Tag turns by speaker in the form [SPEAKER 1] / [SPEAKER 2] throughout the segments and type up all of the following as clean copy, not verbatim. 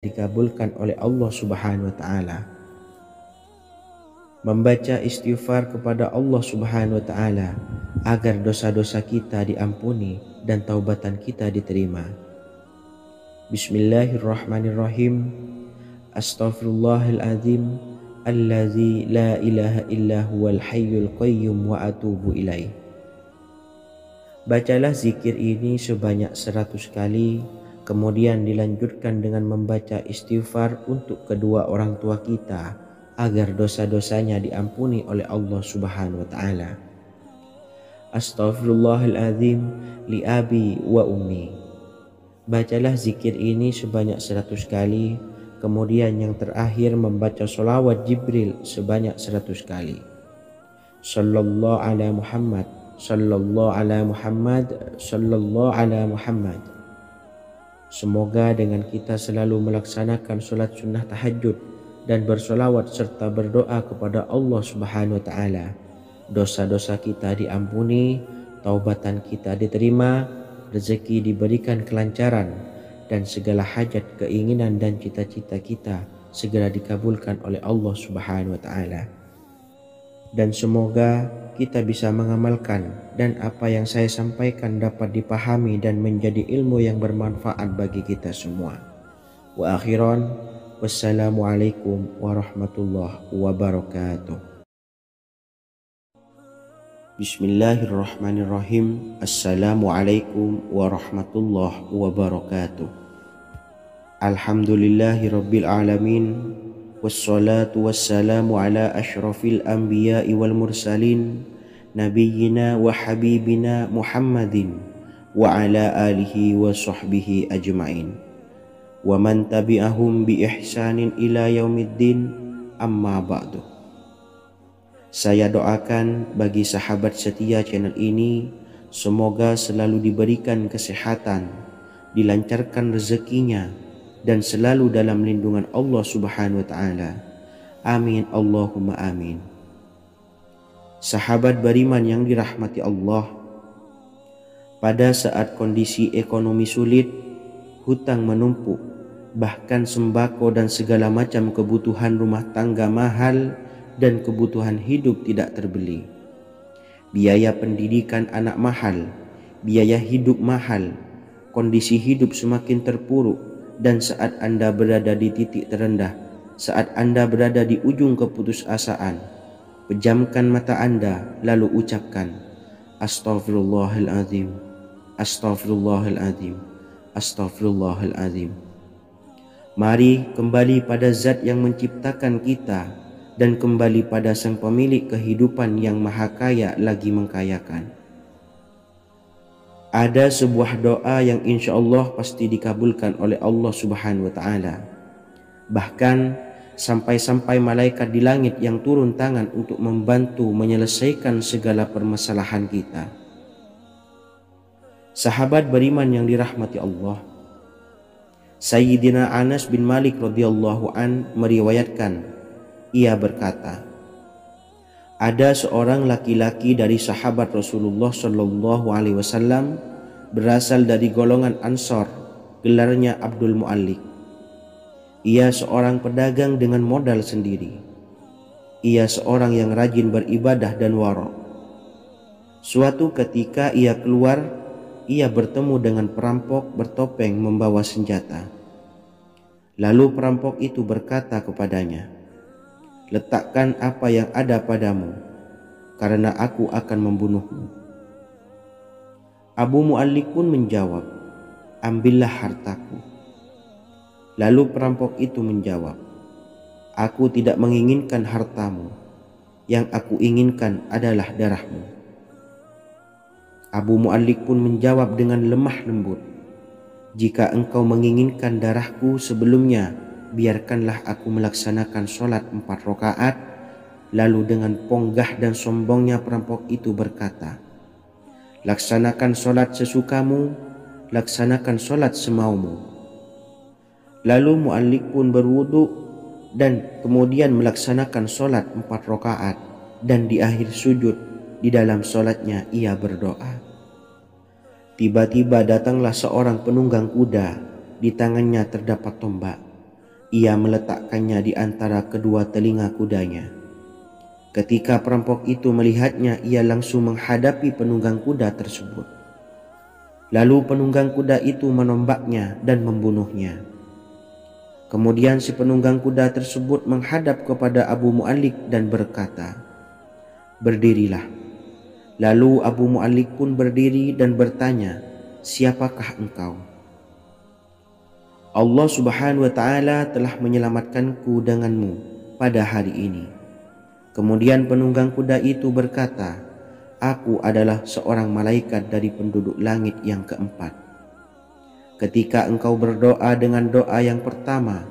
[SPEAKER 1] dikabulkan oleh Allah Subhanahu wa taala. Membaca istighfar kepada Allah Subhanahu wa taala agar dosa-dosa kita diampuni dan taubatan kita diterima. Bismillahirrahmanirrahim. Astaghfirullahaladzim allazi la ilaha illa huwal hayyul qayyum wa atubu ilaih. Bacalah zikir ini sebanyak 100 kali, kemudian dilanjutkan dengan membaca istighfar untuk kedua orang tua kita agar dosa-dosanya diampuni oleh Allah Subhanahu wa taala. Astaghfirullahaladzim li abi wa ummi. Bacalah zikir ini sebanyak 100 kali, kemudian yang terakhir membaca sholawat Jibril sebanyak 100 kali. Sallallahu ala Muhammad, sallallahu ala Muhammad, sallallahu ala Muhammad. Semoga dengan kita selalu melaksanakan sholat sunnah tahajud dan bersolawat serta berdoa kepada Allah Subhanahu wa taala, dosa-dosa kita diampuni, taubatan kita diterima, rezeki diberikan kelancaran, dan segala hajat, keinginan dan cita-cita kita segera dikabulkan oleh Allah Subhanahu wa taala. Dan semoga kita bisa mengamalkan dan apa yang saya sampaikan dapat dipahami dan menjadi ilmu yang bermanfaat bagi kita semua. Wa akhiran, wassalamualaikum warahmatullahi wabarakatuh. Bismillahirrahmanirrahim. Assalamualaikum warahmatullahi wabarakatuh. Alhamdulillahi rabbil alamin. Wassalatu wassalamu ala ashrafil anbiya'i wal mursalin, nabiyyina wa habibina Muhammadin wa ala alihi wa sahbihi ajma'in wa man tabi'ahum bi ihsanin ila yaumiddin, amma ba'du. Saya doakan bagi sahabat setia channel ini, semoga selalu diberikan kesehatan, dilancarkan rezekinya, dan selalu dalam lindungan Allah Subhanahu wa taala. Amin Allahumma amin. Sahabat beriman yang dirahmati Allah, pada saat kondisi ekonomi sulit, hutang menumpuk, bahkan sembako dan segala macam kebutuhan rumah tangga mahal dan kebutuhan hidup tidak terbeli. Biaya pendidikan anak mahal, biaya hidup mahal, kondisi hidup semakin terpuruk. Dan saat Anda berada di titik terendah, saat Anda berada di ujung keputusasaan, pejamkan mata Anda lalu ucapkan Astaghfirullahaladzim, Astaghfirullahaladzim, Astaghfirullahaladzim. Mari kembali pada Zat yang menciptakan kita dan kembali pada Sang Pemilik kehidupan yang maha kaya lagi mengkayakan. Ada sebuah doa yang insya Allah pasti dikabulkan oleh Allah Subhanahu wa taala. Bahkan sampai-sampai malaikat di langit yang turun tangan untuk membantu menyelesaikan segala permasalahan kita. Sahabat beriman yang dirahmati Allah, Sayyidina Anas bin Malik radhiyallahu an meriwayatkan, ia berkata, ada seorang laki-laki dari sahabat Rasulullah Shallallahu Alaihi Wasallam berasal dari golongan Ansor, gelarnya Abdul Mu'allik. Ia seorang pedagang dengan modal sendiri. Ia seorang yang rajin beribadah dan wara'. Suatu ketika ia keluar, ia bertemu dengan perampok bertopeng membawa senjata. Lalu perampok itu berkata kepadanya, letakkan apa yang ada padamu, karena aku akan membunuhmu. Abu Mu'allik pun menjawab, ambillah hartaku. Lalu perampok itu menjawab, aku tidak menginginkan hartamu, yang aku inginkan adalah darahmu. Abu Mu'allik pun menjawab dengan lemah lembut, jika engkau menginginkan darahku sebelumnya, biarkanlah aku melaksanakan sholat 4 rakaat. Lalu dengan ponggah dan sombongnya perampok itu berkata, laksanakan sholat sesukamu, laksanakan sholat semaumu. Lalu Mu'allik pun berwudu dan kemudian melaksanakan sholat 4 rakaat, dan di akhir sujud di dalam sholatnya ia berdoa. Tiba-tiba datanglah seorang penunggang kuda, di tangannya terdapat tombak. Ia meletakkannya di antara kedua telinga kudanya. Ketika perampok itu melihatnya, ia langsung menghadapi penunggang kuda tersebut. Lalu penunggang kuda itu menombaknya dan membunuhnya. Kemudian si penunggang kuda tersebut menghadap kepada Abu Mu'allik dan berkata, "Berdirilah." Lalu Abu Mu'allik pun berdiri dan bertanya, "Siapakah engkau?" "Allah Subhanahu wa Ta'ala telah menyelamatkanku denganmu pada hari ini." Kemudian penunggang kuda itu berkata, "Aku adalah seorang malaikat dari penduduk langit yang keempat. Ketika engkau berdoa dengan doa yang pertama,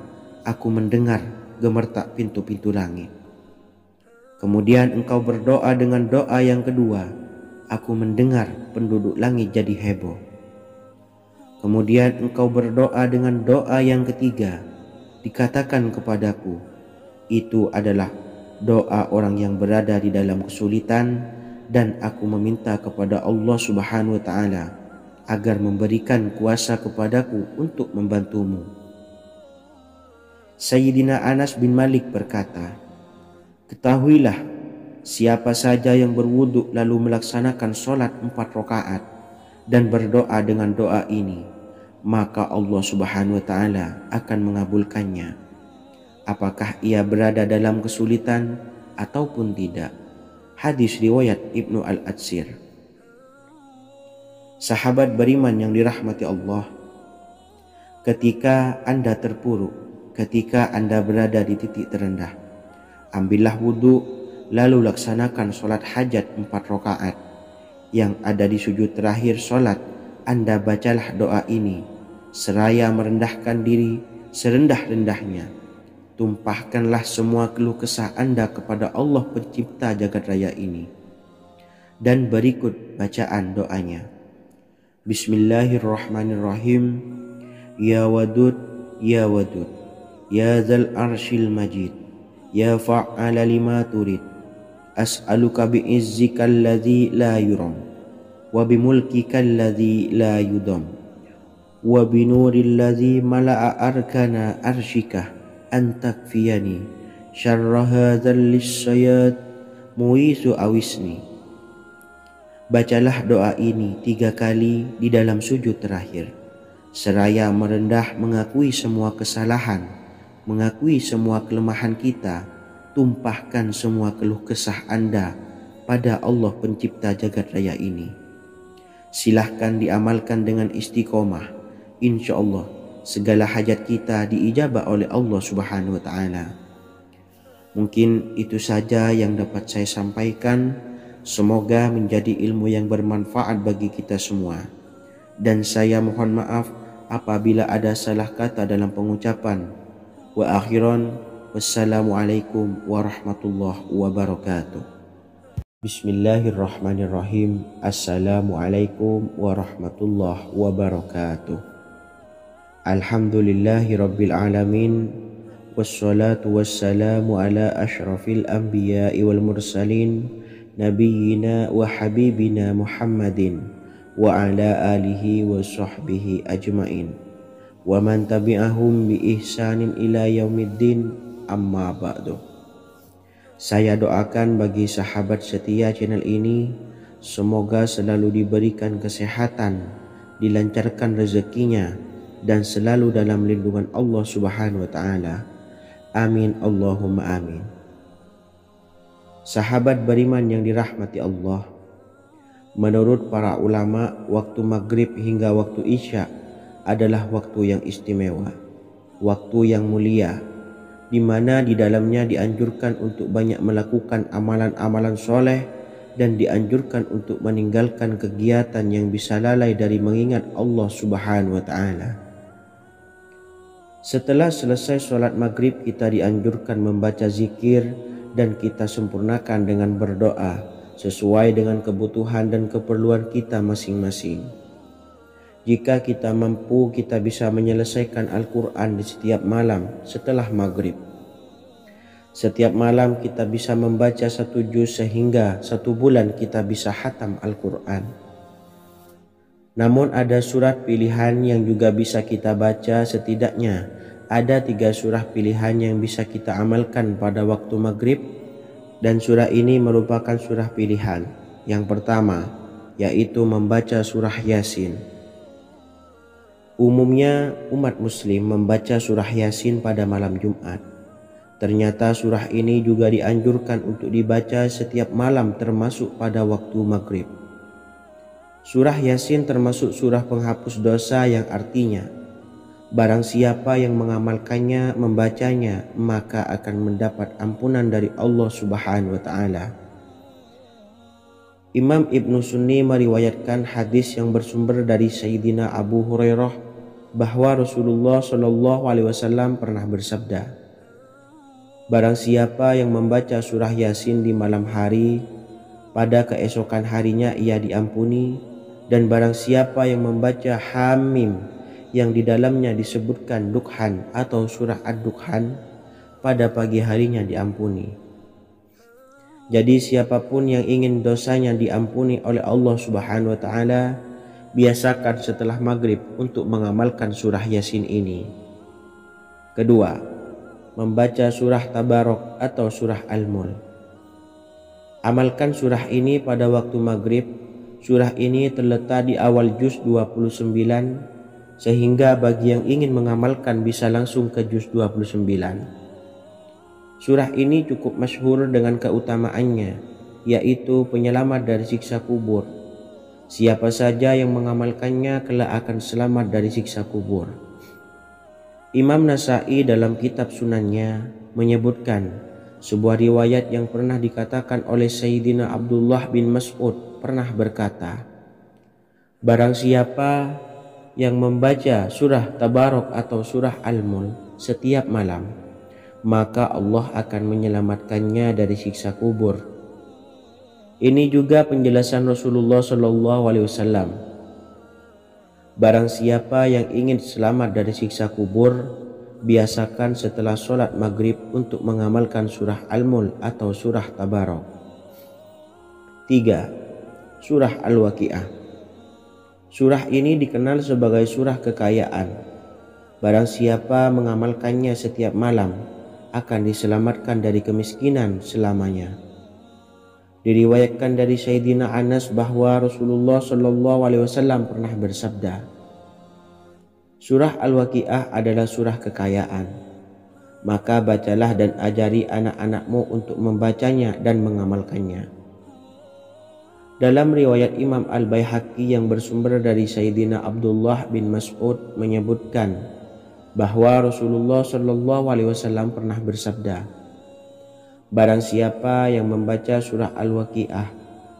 [SPEAKER 1] aku mendengar gemertak pintu-pintu langit. Kemudian engkau berdoa dengan doa yang kedua, aku mendengar penduduk langit jadi heboh. Kemudian engkau berdoa dengan doa yang ketiga, dikatakan kepadaku, itu adalah doa orang yang berada di dalam kesulitan, dan aku meminta kepada Allah Subhanahu wa Ta'ala agar memberikan kuasa kepadaku untuk membantumu." Sayyidina Anas bin Malik berkata, "Ketahuilah, siapa saja yang berwudu lalu melaksanakan sholat 4 rakaat dan berdoa dengan doa ini, maka Allah Subhanahu wa Ta'ala akan mengabulkannya, apakah ia berada dalam kesulitan ataupun tidak." Hadis riwayat Ibnu Al-Atsir. Sahabat beriman yang dirahmati Allah, ketika Anda terpuruk, ketika Anda berada di titik terendah, ambillah wudhu, lalu laksanakan sholat hajat 4 rakaat. Yang ada di sujud terakhir sholat, Anda bacalah doa ini, seraya merendahkan diri serendah-rendahnya. Tumpahkanlah semua keluh kesah Anda kepada Allah pencipta jagat raya ini. Dan berikut bacaan doanya. Bismillahirrahmanirrahim. Ya Wadud, Ya Wadud, Ya Dzal Arsyil Majid, Ya Fa'ala lima turid, as'aluka bi'izzikal ladzi la yuram, wa bimulkikal ladzi la yudam, wa binuril ladzi mala'a arkana arsyikah, antakfiyani syarra hadzal lisyayat muisu awisni. Bacalah doa ini 3 kali di dalam sujud terakhir, seraya merendah mengakui semua kesalahan, mengakui semua kelemahan kita. Tumpahkan semua keluh kesah Anda pada Allah pencipta jagat raya ini. Silahkan diamalkan dengan istiqomah. Insya Allah segala hajat kita diijabah oleh Allah Subhanahu wa Ta'ala. Mungkin itu saja yang dapat saya sampaikan. Semoga menjadi ilmu yang bermanfaat bagi kita semua. Dan saya mohon maaf apabila ada salah kata dalam pengucapan. Wa akhiran, wassalamualaikum warahmatullahi wabarakatuh. Bismillahirrahmanirrahim. Assalamualaikum warahmatullahi wabarakatuh. Alhamdulillahi rabbil alamin, wassalatu wassalamu ala ashrafil anbiya'i wal mursalin, nabiyyina wa habibina Muhammadin wa ala alihi wa sahbihi ajmain, wa man tabi'ahum bi ihsanin ila yaumiddin, amma ba'du. Saya doakan bagi sahabat setia channel ini, semoga selalu diberikan kesehatan, dilancarkan rezekinya, dan selalu dalam lindungan Allah Subhanahu wa Ta'ala. Amin Allahumma amin. Sahabat beriman yang dirahmati Allah, menurut para ulama, waktu maghrib hingga waktu isya adalah waktu yang istimewa, waktu yang mulia, di mana di dalamnya dianjurkan untuk banyak melakukan amalan-amalan soleh dan dianjurkan untuk meninggalkan kegiatan yang bisa lalai dari mengingat Allah Subhanahu wa Ta'ala. Setelah selesai sholat maghrib, kita dianjurkan membaca zikir dan kita sempurnakan dengan berdoa sesuai dengan kebutuhan dan keperluan kita masing-masing. Jika kita mampu, kita bisa menyelesaikan Al-Quran di setiap malam setelah maghrib. Setiap malam kita bisa membaca 1 juz sehingga 1 bulan kita bisa khatam Al-Quran. Namun ada surat pilihan yang juga bisa kita baca setidaknya ada 3 surah pilihan yang bisa kita amalkan pada waktu maghrib, dan surah ini merupakan surah pilihan. Yang pertama, yaitu membaca surah Yasin. Umumnya umat muslim membaca surah Yasin pada malam Jumat. Ternyata surah ini juga dianjurkan untuk dibaca setiap malam termasuk pada waktu maghrib. Surah Yasin termasuk surah penghapus dosa yang artinya barang siapa yang mengamalkannya, membacanya, maka akan mendapat ampunan dari Allah Subhanahu wa taala. Imam Ibnu Sunni meriwayatkan hadis yang bersumber dari Sayyidina Abu Hurairah bahwa Rasulullah Shallallahu alaihi wasallam pernah bersabda, barang siapa yang membaca surah Yasin di malam hari, pada keesokan harinya ia diampuni, dan barang siapa yang membaca Hamim yang di dalamnya disebutkan Dukhan atau surah Ad-Dukhan, pada pagi harinya diampuni. Jadi siapapun yang ingin dosanya diampuni oleh Allah Subhanahu wa taala, biasakan setelah maghrib untuk mengamalkan surah Yasin ini. Kedua, membaca surah Tabarok atau surah Al-Mulk. Amalkan surah ini pada waktu maghrib. Surah ini terletak di awal juz 29, sehingga bagi yang ingin mengamalkan bisa langsung ke juz 29. Surah ini cukup masyhur dengan keutamaannya, yaitu penyelamat dari siksa kubur. Siapa saja yang mengamalkannya kelak akan selamat dari siksa kubur. Imam Nasa'i dalam kitab Sunannya menyebutkan sebuah riwayat yang pernah dikatakan oleh Sayyidina Abdullah bin Mas'ud pernah berkata, barang siapa yang membaca surah Tabarok atau surah Al-Mulk setiap malam, maka Allah akan menyelamatkannya dari siksa kubur. Ini juga penjelasan Rasulullah Shallallahu alaihi wasallam. Barang siapa yang ingin selamat dari siksa kubur, biasakan setelah sholat maghrib untuk mengamalkan surah Al-Mulk atau surah Tabarok. 3. Surah Al-Waqiah. Surah ini dikenal sebagai surah kekayaan. Barang siapa mengamalkannya setiap malam, akan diselamatkan dari kemiskinan selamanya. Diriwayatkan dari Sayyidina Anas bahwa Rasulullah Shallallahu alaihi wasallam pernah bersabda, surah Al-Waqiah adalah surah kekayaan. Maka bacalah dan ajari anak-anakmu untuk membacanya dan mengamalkannya. Dalam riwayat Imam Al-Baihaqi yang bersumber dari Sayyidina Abdullah bin Mas'ud menyebutkan bahwa Rasulullah Shallallahu alaihi wasallam pernah bersabda, barang siapa yang membaca surah Al-Waqiah,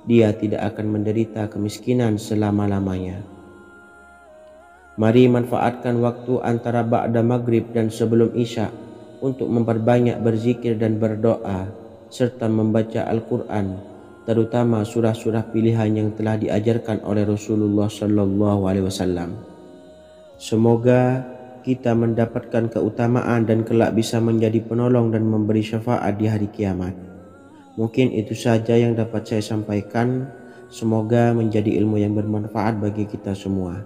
[SPEAKER 1] dia tidak akan menderita kemiskinan selama-lamanya. Mari manfaatkan waktu antara ba'da maghrib dan sebelum isya untuk memperbanyak berzikir dan berdoa serta membaca Al-Quran, terutama surah-surah pilihan yang telah diajarkan oleh Rasulullah Shallallahu alaihi wasallam. Semoga kita mendapatkan keutamaan dan kelak bisa menjadi penolong dan memberi syafaat di hari kiamat. Mungkin itu saja yang dapat saya sampaikan. Semoga menjadi ilmu yang bermanfaat bagi kita semua.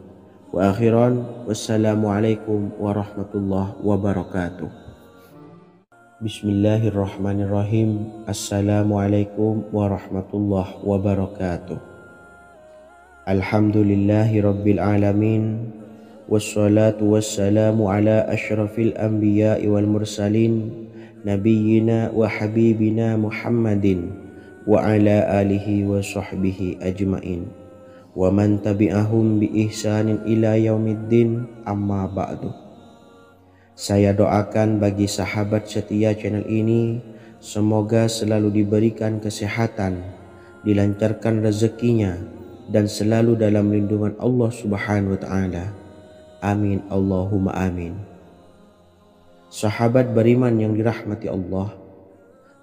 [SPEAKER 1] Wa akhiran, wassalamualaikum warahmatullahi wabarakatuh. Bismillahirrahmanirrahim. Assalamualaikum warahmatullahi wabarakatuh. Alhamdulillahi rabbil alamin. Wassalatu wassalamu ala ashrafil anbiya'i wal mursalin, nabiyyina wa habibina Muhammadin wa ala alihi wa sahbihi ajmain, wa man tabi'ahum bi ihsanin ila yaumiddin, amma ba'du. Saya doakan bagi sahabat setia channel ini, semoga selalu diberikan kesehatan, dilancarkan rezekinya, dan selalu dalam lindungan Allah Subhanahu wa ta'ala. Amin Allahumma amin. Sahabat beriman yang dirahmati Allah,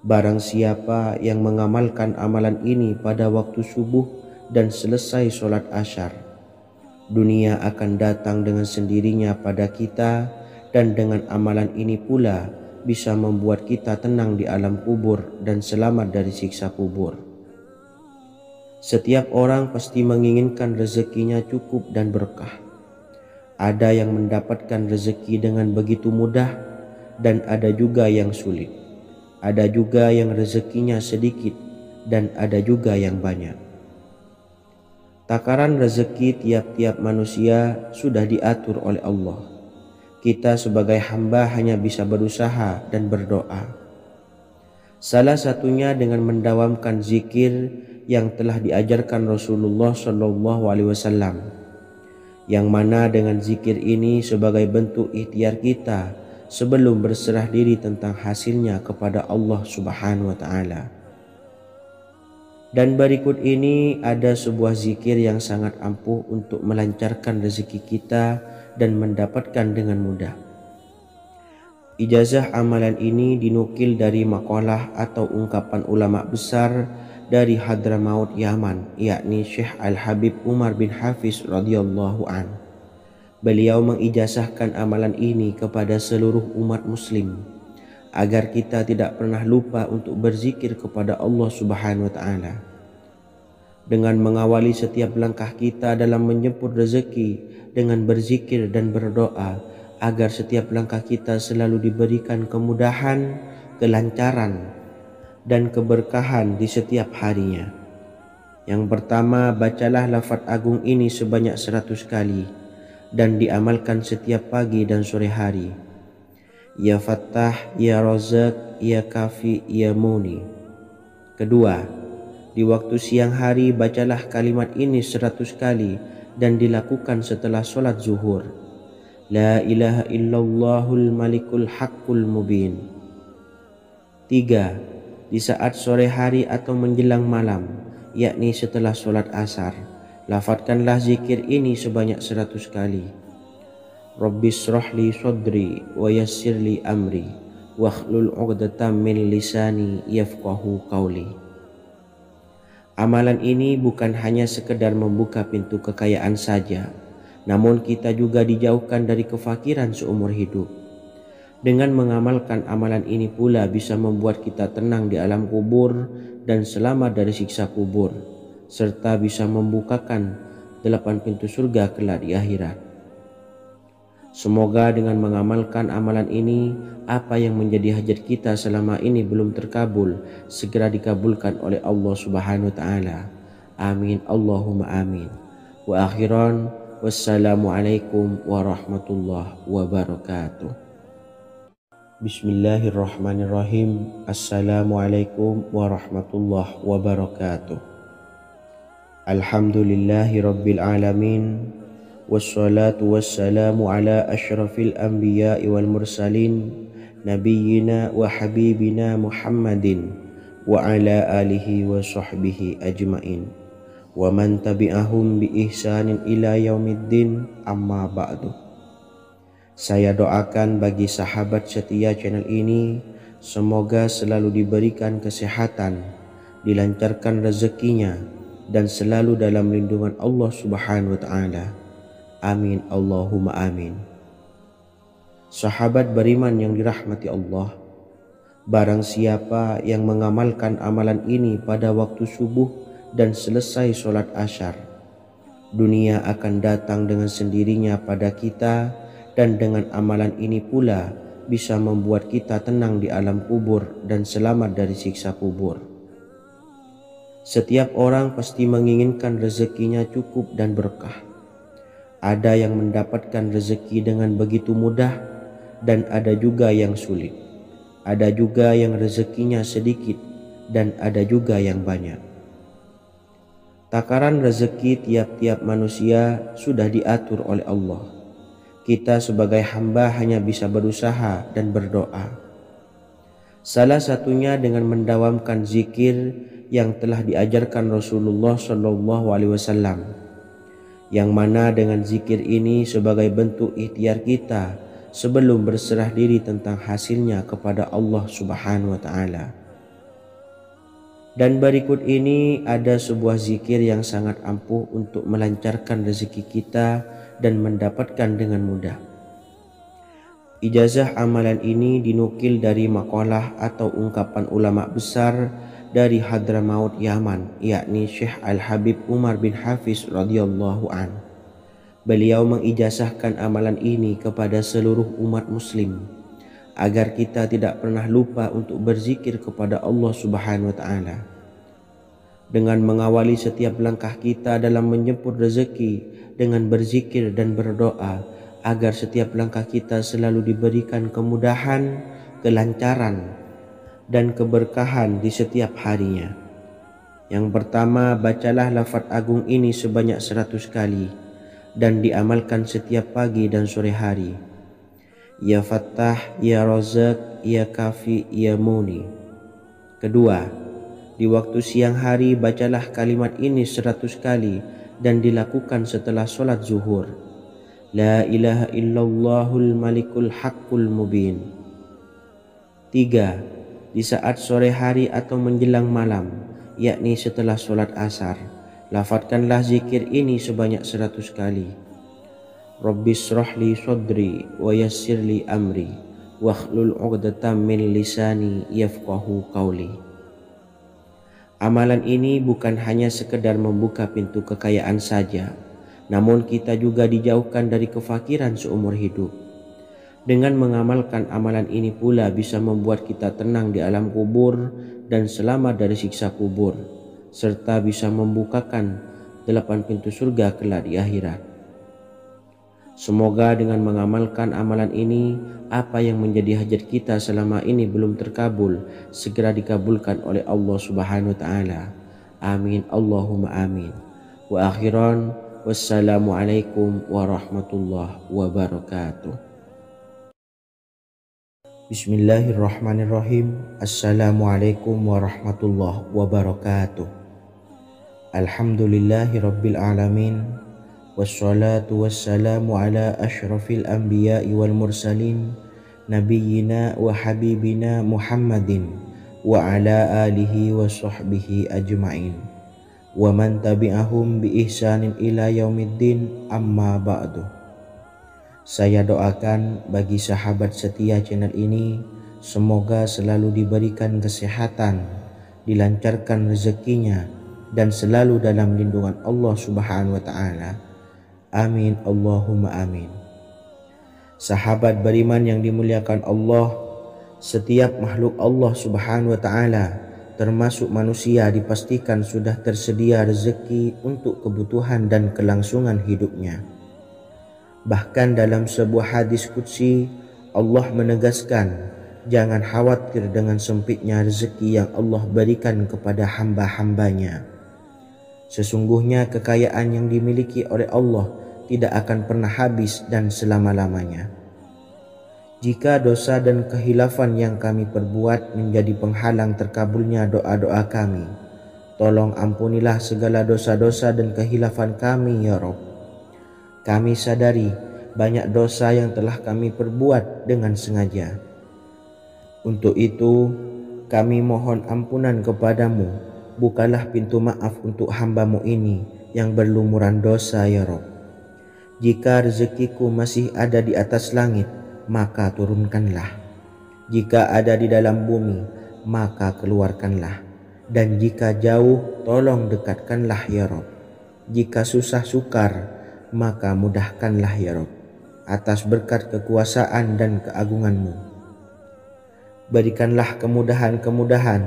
[SPEAKER 1] barang siapa yang mengamalkan amalan ini pada waktu subuh dan selesai sholat asyar, dunia akan datang dengan sendirinya pada kita, dan dengan amalan ini pula bisa membuat kita tenang di alam kubur dan selamat dari siksa kubur. Setiap orang pasti menginginkan rezekinya cukup dan berkah. Ada yang mendapatkan rezeki dengan begitu mudah dan ada juga yang sulit. Ada juga yang rezekinya sedikit dan ada juga yang banyak. Takaran rezeki tiap-tiap manusia sudah diatur oleh Allah. Kita sebagai hamba hanya bisa berusaha dan berdoa. Salah satunya dengan mendawamkan zikir yang telah diajarkan Rasulullah SAW, yang mana dengan zikir ini sebagai bentuk ikhtiar kita sebelum berserah diri tentang hasilnya kepada Allah Subhanahu wa Ta'ala. Dan berikut ini ada sebuah zikir yang sangat ampuh untuk melancarkan rezeki kita dan mendapatkan dengan mudah. Ijazah amalan ini dinukil dari makalah atau ungkapan ulama besar dari Hadramaut Yaman, yakni Syekh Al-Habib Umar bin Hafiz radhiyallahu an. Beliau mengijazahkan amalan ini kepada seluruh umat muslim agar kita tidak pernah lupa untuk berzikir kepada Allah Subhanahu wa Ta'ala. Dengan mengawali setiap langkah kita dalam menjemput rezeki dengan berzikir dan berdoa agar setiap langkah kita selalu diberikan kemudahan, kelancaran, dan keberkahan di setiap harinya. Yang pertama, bacalah lafaz agung ini sebanyak 100 kali dan diamalkan setiap pagi dan sore hari. Ya Fattah, Ya Razak, Ya Kafi, Ya Muni. Kedua, di waktu siang hari bacalah kalimat ini 100 kali dan dilakukan setelah sholat zuhur. La ilaha illallahul malikul haqqul mubin. 3. Di saat sore hari atau menjelang malam, yakni setelah sholat asar, lafadzkanlah zikir ini sebanyak 100 kali. Rabbis shrahli sadri wa yassirli amri wakhlul 'uqdatam min lisani yafqahu qawli. Amalan ini bukan hanya sekedar membuka pintu kekayaan saja, namun kita juga dijauhkan dari kefakiran seumur hidup. Dengan mengamalkan amalan ini pula bisa membuat kita tenang di alam kubur dan selamat dari siksa kubur, serta bisa membukakan 8 pintu surga kelak di akhirat. Semoga dengan mengamalkan amalan ini, apa yang menjadi hajat kita selama ini belum terkabul, segera dikabulkan oleh Allah Subhanahu wa Ta'ala. Amin, Allahumma amin. Wa akhiran, wassalamualaikum warahmatullahi wabarakatuh. Bismillahirrahmanirrahim. Assalamualaikum warahmatullahi wabarakatuh. Alhamdulillahi rabbil alamin. Wassalatu wassalamu ala ashrafil anbiya'i wal mursalin nabiyyina wa habibina Muhammadin wa ala alihi wa sahbihi ajmain wa man tabi'ahum bi ihsanin ila yaumiddin, amma ba'du. Saya doakan bagi sahabat setia channel ini, semoga selalu diberikan kesehatan, dilancarkan rezekinya, dan selalu dalam lindungan Allah Subhanahu wa Ta'ala. Amin, Allahumma amin. Sahabat beriman yang dirahmati Allah, barang siapa yang mengamalkan amalan ini pada waktu subuh dan selesai sholat asyar, dunia akan datang dengan sendirinya pada kita, dan dengan amalan ini pula bisa membuat kita tenang di alam kubur dan selamat dari siksa kubur. Setiap orang pasti menginginkan rezekinya cukup dan berkah. Ada yang mendapatkan rezeki dengan begitu mudah dan ada juga yang sulit. Ada juga yang rezekinya sedikit dan ada juga yang banyak. Takaran rezeki tiap-tiap manusia sudah diatur oleh Allah. Kita sebagai hamba hanya bisa berusaha dan berdoa. Salah satunya dengan mendawamkan zikir yang telah diajarkan Rasulullah SAW, yang mana dengan zikir ini sebagai bentuk ikhtiar kita sebelum berserah diri tentang hasilnya kepada Allah Subhanahu wa Ta'ala. Dan berikut ini ada sebuah zikir yang sangat ampuh untuk melancarkan rezeki kita dan mendapatkan dengan mudah. Ijazah amalan ini dinukil dari makalah atau ungkapan ulama besar dari Hadramaut Yaman, yakni Syekh Al-Habib Umar bin Hafiz radhiyallahu an. Beliau mengijazahkan amalan ini kepada seluruh umat muslim agar kita tidak pernah lupa untuk berzikir kepada Allah Subhanahu wa taala. Dengan mengawali setiap langkah kita dalam menjemput rezeki dengan berzikir dan berdoa agar setiap langkah kita selalu diberikan kemudahan, kelancaran, dan keberkahan di setiap harinya. Yang pertama, bacalah lafaz agung ini sebanyak 100 kali dan diamalkan setiap pagi dan sore hari. Ya Fattah, Ya Razak, Ya Kafi, Ya Muni. Kedua, di waktu siang hari bacalah kalimat ini 100 kali dan dilakukan setelah sholat zuhur. La ilaha illallahul malikul haqqul mubin. Tiga, di saat sore hari atau menjelang malam, yakni setelah sholat asar, lafadzkanlah zikir ini sebanyak 100 kali. Rabbishrahli sodri wa yassirli amri wakhlul 'uqdatam min lisani yafqahu qawli. Amalan ini bukan hanya sekedar membuka pintu kekayaan saja, namun kita juga dijauhkan dari kefakiran seumur hidup. Dengan mengamalkan amalan ini pula bisa membuat kita tenang di alam kubur dan selamat dari siksa kubur, serta bisa membukakan 8 pintu surga kelak di akhirat. Semoga dengan mengamalkan amalan ini, apa yang menjadi hajat kita selama ini belum terkabul, segera dikabulkan oleh Allah Subhanahu wa taala. Amin Allahumma amin. Wa akhiran, wassalamualaikum warahmatullahi wabarakatuh. Bismillahirrahmanirrahim. Assalamualaikum warahmatullahi wabarakatuh. Alhamdulillahi rabbil alamin. Wassalatu wassalamu ala ashrafil anbiya'i wal mursalin nabiyyina wa habibina Muhammadin wa ala alihi wa sahbihi ajma'in wa man tabi'ahum bi ihsanin ila yaumiddin, amma ba'du. Saya doakan bagi sahabat setia channel ini, semoga selalu diberikan kesehatan, dilancarkan rezekinya, dan selalu dalam lindungan Allah Subhanahu wa ta'ala. Amin Allahumma amin. Sahabat beriman yang dimuliakan Allah, setiap makhluk Allah Subhanahu wa taala termasuk manusia dipastikan sudah tersedia rezeki untuk kebutuhan dan kelangsungan hidupnya. Bahkan dalam sebuah hadis qudsi, Allah menegaskan, jangan khawatir dengan sempitnya rezeki yang Allah berikan kepada hamba-hambanya. Sesungguhnya kekayaan yang dimiliki oleh Allah tidak akan pernah habis dan selama-lamanya. Jika dosa dan kehilafan yang kami perbuat menjadi penghalang terkabulnya doa-doa kami, tolong ampunilah segala dosa-dosa dan kehilafan kami ya Rabb. Kami sadari banyak dosa yang telah kami perbuat dengan sengaja. Untuk itu kami mohon ampunan kepadamu. Bukalah pintu maaf untuk hamba-Mu ini yang berlumuran dosa ya Rabb. Jika rezekiku masih ada di atas langit, maka turunkanlah. Jika ada di dalam bumi, maka keluarkanlah. Dan jika jauh, tolong dekatkanlah ya Rabb. Jika susah sukar, maka mudahkanlah ya Rabb, atas berkat kekuasaan dan keagungan-Mu. Berikanlah kemudahan-kemudahan,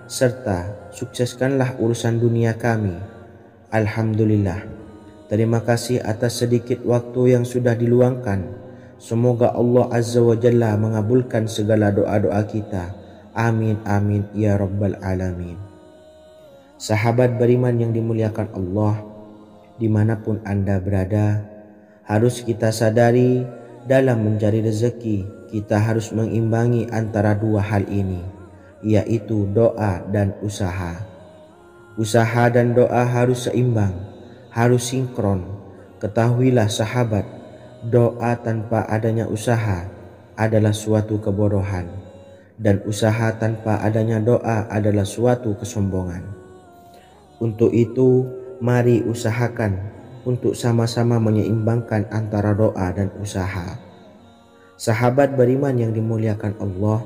[SPEAKER 1] serta sukseskanlah urusan dunia kami. Alhamdulillah. Terima kasih atas sedikit waktu yang sudah diluangkan. Semoga Allah Azza wa Jalla mengabulkan segala doa-doa kita. Amin amin ya rabbal alamin. Sahabat beriman yang dimuliakan Allah, dimanapun Anda berada, harus kita sadari dalam mencari rezeki kita harus mengimbangi antara dua hal ini, yaitu doa dan usaha. Usaha dan doa harus seimbang, harus sinkron. Ketahuilah sahabat, doa tanpa adanya usaha adalah suatu kebodohan, dan usaha tanpa adanya doa adalah suatu kesombongan. Untuk itu, mari usahakan untuk sama-sama menyeimbangkan antara doa dan usaha. Sahabat beriman yang dimuliakan Allah,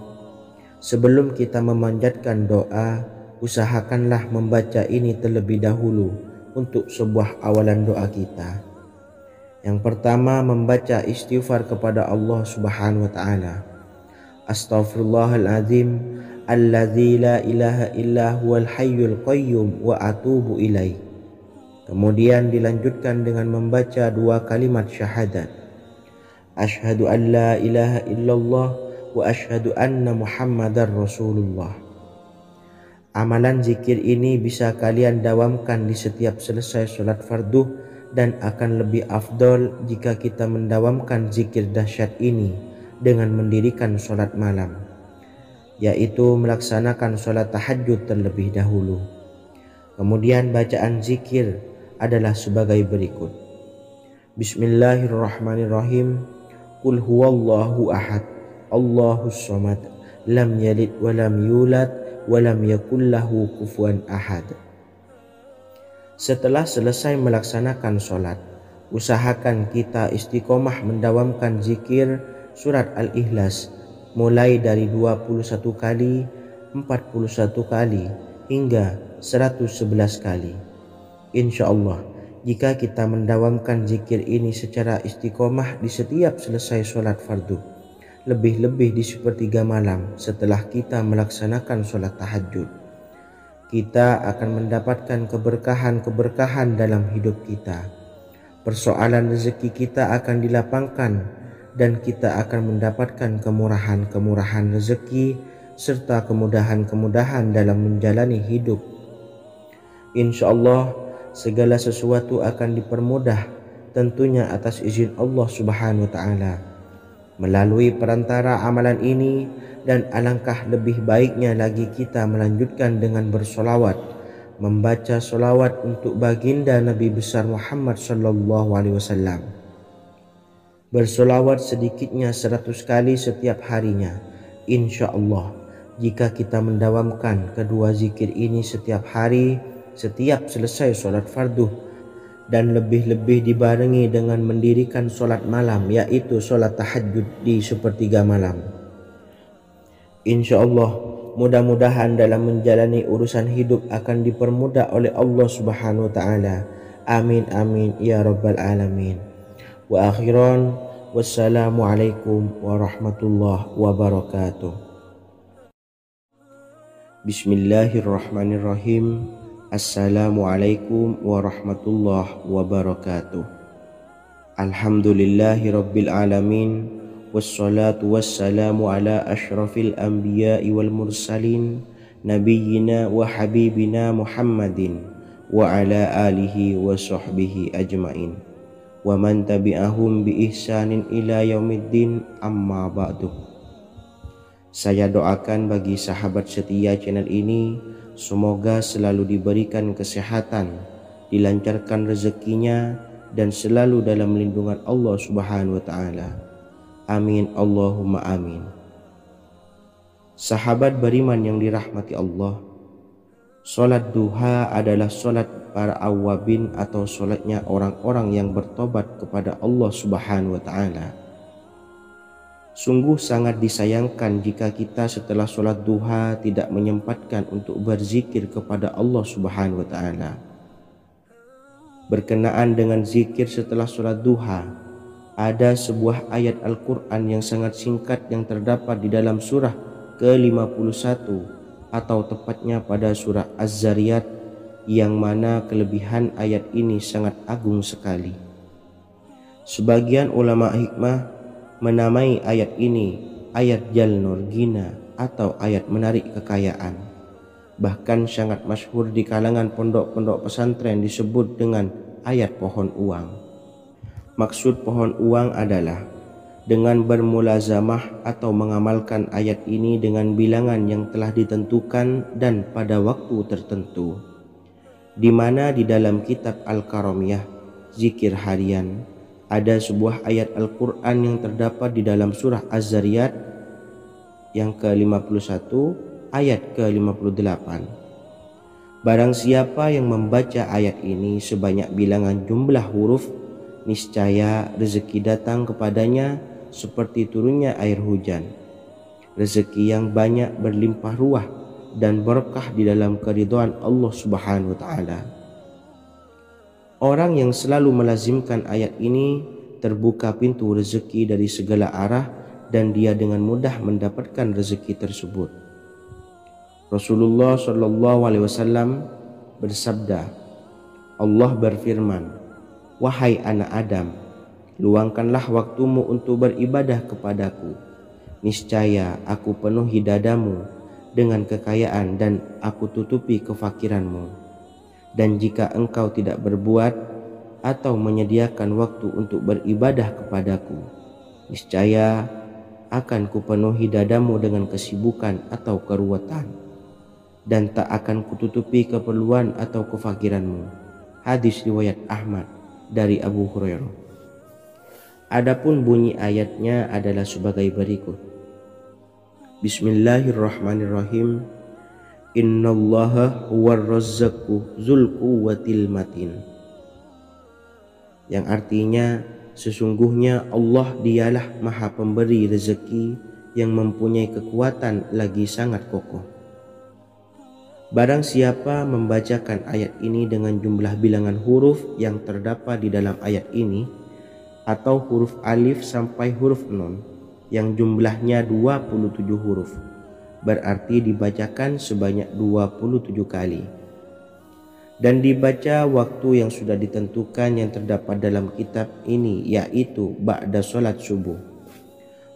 [SPEAKER 1] sebelum kita memanjatkan doa, usahakanlah membaca ini terlebih dahulu untuk sebuah awalan doa kita. Yang pertama, membaca istighfar kepada Allah Subhanahu wa taala. Astaghfirullahaladzim alladzi la ilaha illa huwal hayyul qayyum wa atubu ilaih. Kemudian dilanjutkan dengan membaca 2 kalimat syahadat. Asyhadu an la ilaha illallah wa asyhadu anna Muhammadar Rasulullah. Amalan zikir ini bisa kalian dawamkan di setiap selesai sholat fardu dan akan lebih afdol jika kita mendawamkan zikir dahsyat ini dengan mendirikan sholat malam, yaitu melaksanakan sholat tahajud terlebih dahulu. Kemudian bacaan zikir adalah sebagai berikut. Bismillahirrahmanirrahim. Qul huwallahu ahad, Allahus samad, lam yalid wa lam yulad wa lam yakul lahu kufuwan ahad. Setelah selesai melaksanakan sholat, usahakan kita istiqomah mendawamkan zikir surat Al-Ikhlas mulai dari 21 kali, 41 kali, hingga 111 kali. Insya Allah, jika kita mendawamkan zikir ini secara istiqomah di setiap selesai sholat fardu, lebih-lebih di sepertiga malam setelah kita melaksanakan sholat tahajud, kita akan mendapatkan keberkahan-keberkahan dalam hidup kita. Persoalan rezeki kita akan dilapangkan dan kita akan mendapatkan kemurahan-kemurahan rezeki serta kemudahan-kemudahan dalam menjalani hidup. Insya Allah segala sesuatu akan dipermudah, tentunya atas izin Allah Subhanahu wa taala. Melalui perantara amalan ini, dan alangkah lebih baiknya lagi kita melanjutkan dengan bersolawat, membaca solawat untuk baginda Nabi besar Muhammad sallallahu alaihi wasallam. Bersolawat sedikitnya 100 kali setiap harinya. Insya Allah, jika kita mendawamkan kedua zikir ini setiap hari, setiap selesai sholat fardu, dan lebih-lebih dibarengi dengan mendirikan sholat malam, yaitu sholat tahajud di sepertiga malam, insya Allah mudah-mudahan dalam menjalani urusan hidup akan dipermudah oleh Allah Subhanahu wa ta'ala. Amin amin ya rabbal alamin. Wa akhiran, wassalamualaikum warahmatullahi wabarakatuh. Bismillahirrahmanirrahim. Assalamualaikum warahmatullahi wabarakatuh. Alhamdulillahi rabbil alamin, wassalatu wassalamu ala ashrafil anbiya'i wal mursalin, nabiyyina wa habibina Muhammadin wa ala alihi wa sahbihi ajmain, wa man tabi'ahum bi ihsanin ila yaumiddin, amma ba'du. Saya doakan bagi sahabat setia channel ini, semoga selalu diberikan kesehatan, dilancarkan rezekinya, dan selalu dalam lindungan Allah Subhanahu wa ta'ala. Amin Allahumma amin. Sahabat beriman yang dirahmati Allah, sholat duha adalah sholat para awabin atau sholatnya orang-orang yang bertobat kepada Allah Subhanahu wa ta'ala. Sungguh sangat disayangkan jika kita setelah sholat duha tidak menyempatkan untuk berzikir kepada Allah Subhanahu wa ta'ala. Berkenaan dengan zikir setelah sholat duha, ada sebuah ayat Al-Quran yang sangat singkat yang terdapat di dalam surah ke-51 atau tepatnya pada surah Az-Zariyat, yang mana kelebihan ayat ini sangat agung sekali. Sebagian ulama hikmah menamai ayat ini ayat Jalnur Gina atau ayat menarik kekayaan. Bahkan sangat masyhur di kalangan pondok-pondok pesantren disebut dengan ayat pohon uang. Maksud pohon uang adalah dengan bermulazamah atau mengamalkan ayat ini dengan bilangan yang telah ditentukan dan pada waktu tertentu, di mana di dalam kitab Al-Karamiyah zikir harian ada sebuah ayat Al-Quran yang terdapat di dalam surah Az-Zariyat yang ke-51 ayat ke-58. Barang siapa yang membaca ayat ini sebanyak bilangan jumlah huruf, niscaya rezeki datang kepadanya seperti turunnya air hujan. Rezeki yang banyak berlimpah ruah dan berkah di dalam keridhaan Allah Subhanahu wa ta'ala. Orang yang selalu melazimkan ayat ini terbuka pintu rezeki dari segala arah dan dia dengan mudah mendapatkan rezeki tersebut. Rasulullah Shallallahu Alaihi Wasallam bersabda, Allah berfirman, wahai anak Adam, luangkanlah waktumu untuk beribadah kepadaku. Niscaya aku penuhi dadamu dengan kekayaan dan aku tutupi kefakiranmu. Dan jika engkau tidak berbuat atau menyediakan waktu untuk beribadah kepadaku, niscaya akan kupenuhi dadamu dengan kesibukan atau keruwetan, dan tak akan kututupi keperluan atau kefakiranmu. Hadis riwayat Ahmad dari Abu Hurairah. Adapun bunyi ayatnya adalah sebagai berikut. Bismillahirrahmanirrahim. Innallaha huwar razzaqu dzul quwwatil matin. Yang artinya, sesungguhnya Allah dialah maha pemberi rezeki yang mempunyai kekuatan lagi sangat kokoh. Barang siapa membacakan ayat ini dengan jumlah bilangan huruf yang terdapat di dalam ayat ini, atau huruf alif sampai huruf nun yang jumlahnya 27 huruf, berarti dibacakan sebanyak 27 kali. Dan dibaca waktu yang sudah ditentukan yang terdapat dalam kitab ini, yaitu ba'da sholat subuh.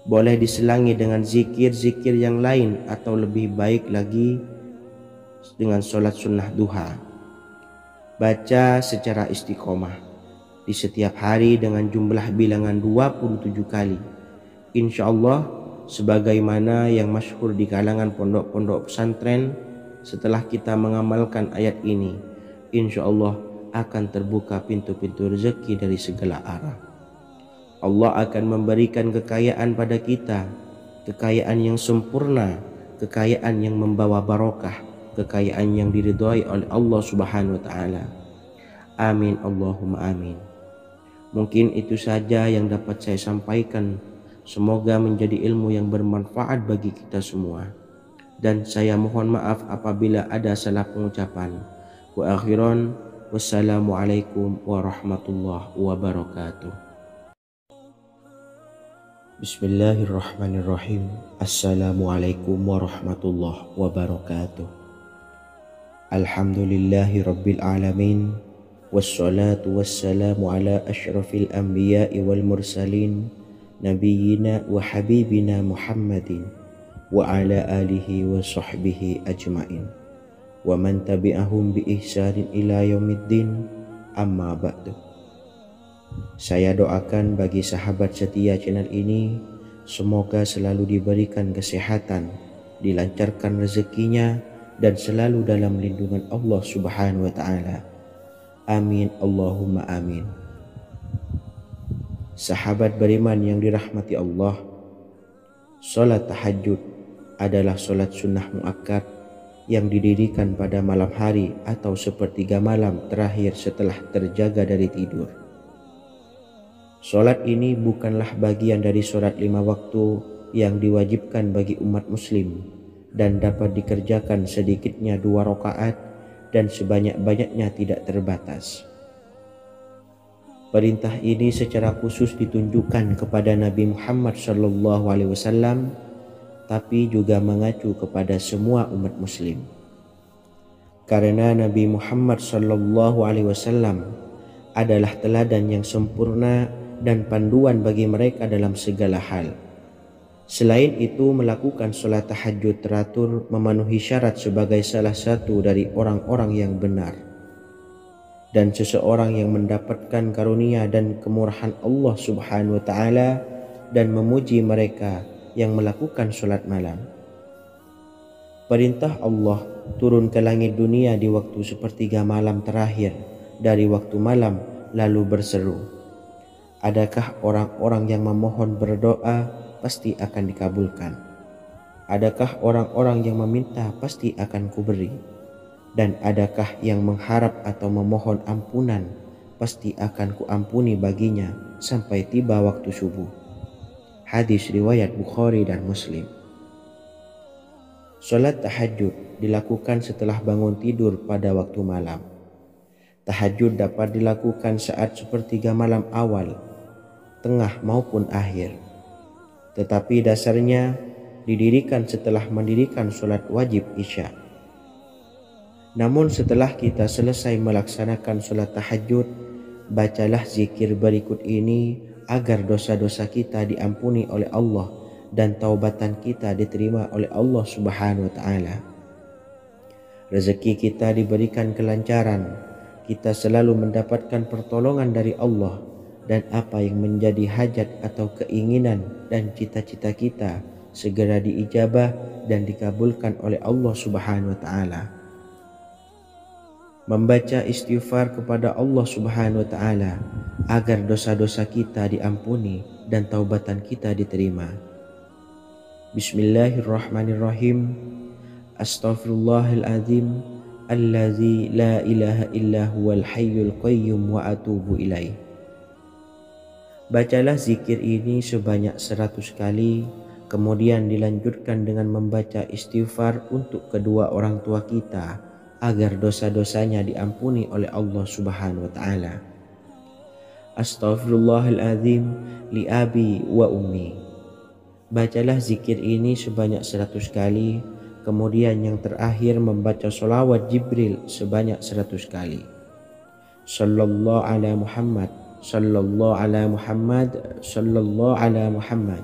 [SPEAKER 1] Boleh diselangi dengan zikir-zikir yang lain atau lebih baik lagi dengan sholat sunnah duha. Baca secara istiqomah di setiap hari dengan jumlah bilangan 27 kali. Insya Allah, sebagaimana yang masyhur di kalangan pondok-pondok pesantren, setelah kita mengamalkan ayat ini, insya Allah akan terbuka pintu-pintu rezeki dari segala arah. Allah akan memberikan kekayaan pada kita, kekayaan yang sempurna, kekayaan yang membawa barokah, kekayaan yang diridhai oleh Allah Subhanahu wa taala. Amin Allahumma amin. Mungkin itu saja yang dapat saya sampaikan. Semoga menjadi ilmu yang bermanfaat bagi kita semua. Dan saya mohon maaf apabila ada salah pengucapan. Wa akhiran, wassalamualaikum warahmatullahi wabarakatuh. Bismillahirrahmanirrahim. Assalamualaikum warahmatullahi wabarakatuh. Alhamdulillahi rabbil alamin. Wassalatu wassalamu ala asyrafil anbiya'i wal mursalin, Nabiyyina wa habibina Muhammadin wa ala alihi wa sahbihi ajmain wa man tabi'ahum bi ihsanin ila yaumiddin, amma ba'du. Saya doakan bagi sahabat setia channel ini, semoga selalu diberikan kesehatan, dilancarkan rezekinya, dan selalu dalam lindungan Allah Subhanahu wa ta'ala. Amin Allahumma amin. Sahabat beriman yang dirahmati Allah, solat tahajud adalah solat sunnah muakkad yang didirikan pada malam hari atau sepertiga malam terakhir setelah terjaga dari tidur. Solat ini bukanlah bagian dari solat 5 waktu yang diwajibkan bagi umat muslim dan dapat dikerjakan sedikitnya 2 rakaat dan sebanyak-banyaknya tidak terbatas. Perintah ini secara khusus ditunjukkan kepada Nabi Muhammad SAW, tapi juga mengacu kepada semua umat muslim. Karena Nabi Muhammad SAW adalah teladan yang sempurna dan panduan bagi mereka dalam segala hal. Selain itu, melakukan sholat tahajud teratur memenuhi syarat sebagai salah satu dari orang-orang yang benar. Dan seseorang yang mendapatkan karunia dan kemurahan Allah Subhanahu wa ta'ala dan memuji mereka yang melakukan sholat malam. Perintah Allah turun ke langit dunia di waktu sepertiga malam terakhir dari waktu malam lalu berseru, adakah orang-orang yang memohon berdoa pasti akan dikabulkan? Adakah orang-orang yang meminta pasti akan kuberi? Dan adakah yang mengharap atau memohon ampunan pasti akan kuampuni baginya sampai tiba waktu subuh. Hadis riwayat Bukhari dan Muslim. Salat tahajud dilakukan setelah bangun tidur pada waktu malam. Tahajud dapat dilakukan saat sepertiga malam awal, tengah maupun akhir. Tetapi dasarnya didirikan setelah mendirikan sholat wajib Isya. Namun setelah kita selesai melaksanakan sholat tahajud, bacalah zikir berikut ini agar dosa-dosa kita diampuni oleh Allah dan taubatan kita diterima oleh Allah Subhanahu wa Ta'ala. Rezeki kita diberikan kelancaran, kita selalu mendapatkan pertolongan dari Allah, dan apa yang menjadi hajat atau keinginan dan cita-cita kita segera diijabah dan dikabulkan oleh Allah Subhanahu wa Ta'ala. Membaca istighfar kepada Allah Subhanahu wa Ta'ala agar dosa-dosa kita diampuni dan taubatan kita diterima. Bismillahirrahmanirrahim. Astaghfirullahaladzim allazi la ilaha illa huwal hayyul qayyum wa atubu ilaih. Bacalah zikir ini sebanyak 100 kali, kemudian dilanjutkan dengan membaca istighfar untuk kedua orang tua kita agar dosa-dosanya diampuni oleh Allah Subhanahu wa Ta'ala. Astaghfirullahaladzim li abi wa ummi. Bacalah zikir ini sebanyak 100 kali, kemudian yang terakhir membaca sholawat Jibril sebanyak 100 kali. Sallallahu ala Muhammad, sallallahu ala Muhammad, sallallahu ala Muhammad.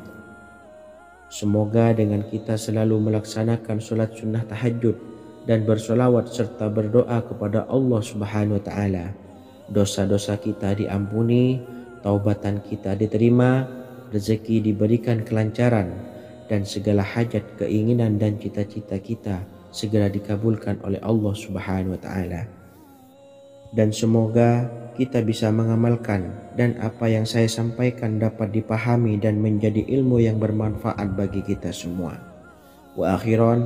[SPEAKER 1] Semoga dengan kita selalu melaksanakan sholat sunnah tahajud dan bersolawat serta berdoa kepada Allah Subhanahu wa Ta'ala, dosa-dosa kita diampuni, taubatan kita diterima, rezeki diberikan kelancaran, dan segala hajat, keinginan dan cita-cita kita segera dikabulkan oleh Allah Subhanahu wa Ta'ala. Dan semoga kita bisa mengamalkan dan apa yang saya sampaikan dapat dipahami dan menjadi ilmu yang bermanfaat bagi kita semua. Wa akhiran,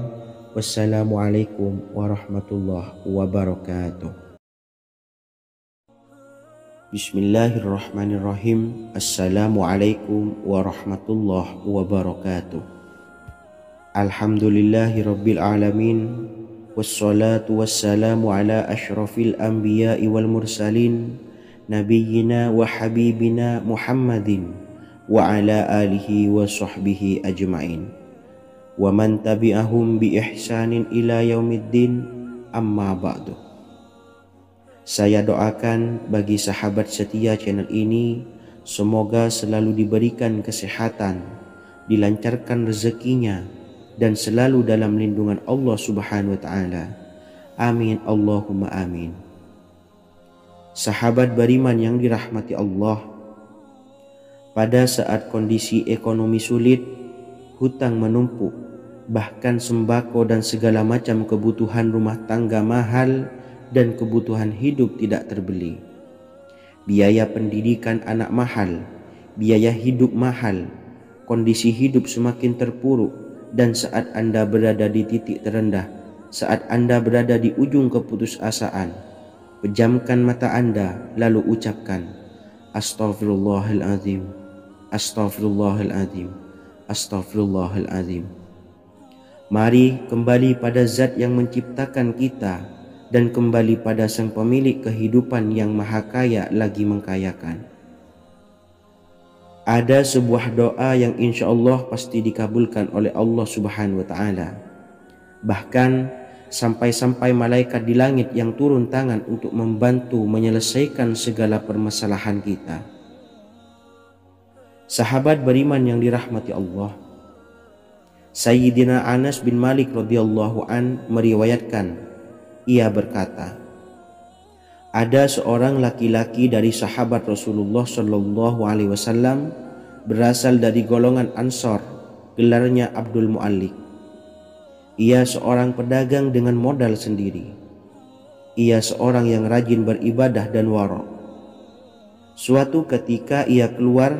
[SPEAKER 1] wassalamualaikum warahmatullahi wabarakatuh. Bismillahirrahmanirrahim. Assalamualaikum warahmatullahi wabarakatuh. Alhamdulillahi rabbil alamin, wassalatu wassalamu ala ashrafil anbiya'i wal mursalin, nabiyyina wa habibina Muhammadin wa ala alihi wa sahbihi ajma'in, wa man tabi'ahum bi ihsanin ila yaumiddin, amma ba'du. Saya doakan bagi sahabat setia channel ini, semoga selalu diberikan kesehatan, dilancarkan rezekinya, dan selalu dalam lindungan Allah Subhanahu wa Ta'ala. Amin Allahumma amin. Sahabat beriman yang dirahmati Allah, pada saat kondisi ekonomi sulit, hutang menumpuk, bahkan sembako dan segala macam kebutuhan rumah tangga mahal dan kebutuhan hidup tidak terbeli. Biaya pendidikan anak mahal, biaya hidup mahal, kondisi hidup semakin terpuruk, dan saat Anda berada di titik terendah, saat Anda berada di ujung keputusasaan, pejamkan mata Anda lalu ucapkan Astaghfirullahaladzim, Astaghfirullahaladzim, Astaghfirullahaladzim. Mari kembali pada Zat yang menciptakan kita dan kembali pada Sang Pemilik kehidupan yang maha kaya lagi mengkayakan. Ada sebuah doa yang insya Allah pasti dikabulkan oleh Allah Subhanahu wa Ta'ala. Bahkan sampai-sampai malaikat di langit yang turun tangan untuk membantu menyelesaikan segala permasalahan kita. Sahabat beriman yang dirahmati Allah, Sayyidina Anas bin Malik radhiyallahu an meriwayatkan, ia berkata, ada seorang laki-laki dari sahabat Rasulullah Shallallahu Alaihi Wasallam berasal dari golongan Ansor, gelarnya Abdul Mu'allik. Ia seorang pedagang dengan modal sendiri. Ia seorang yang rajin beribadah dan wara'. Suatu ketika ia keluar,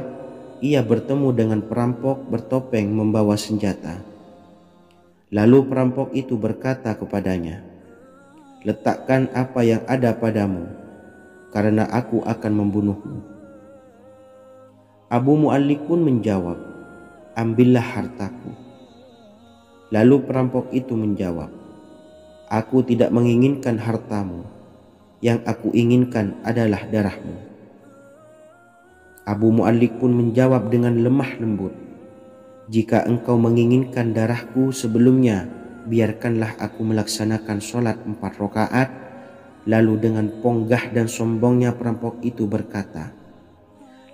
[SPEAKER 1] ia bertemu dengan perampok bertopeng membawa senjata. Lalu perampok itu berkata kepadanya, letakkan apa yang ada padamu, karena aku akan membunuhmu. Abu Mu'allik pun menjawab, ambillah hartaku. Lalu perampok itu menjawab, aku tidak menginginkan hartamu, yang aku inginkan adalah darahmu. Abu Mu'allik pun menjawab dengan lemah lembut, "Jika engkau menginginkan darahku sebelumnya, biarkanlah aku melaksanakan sholat 4 rakaat." Lalu dengan ponggah dan sombongnya perampok itu berkata,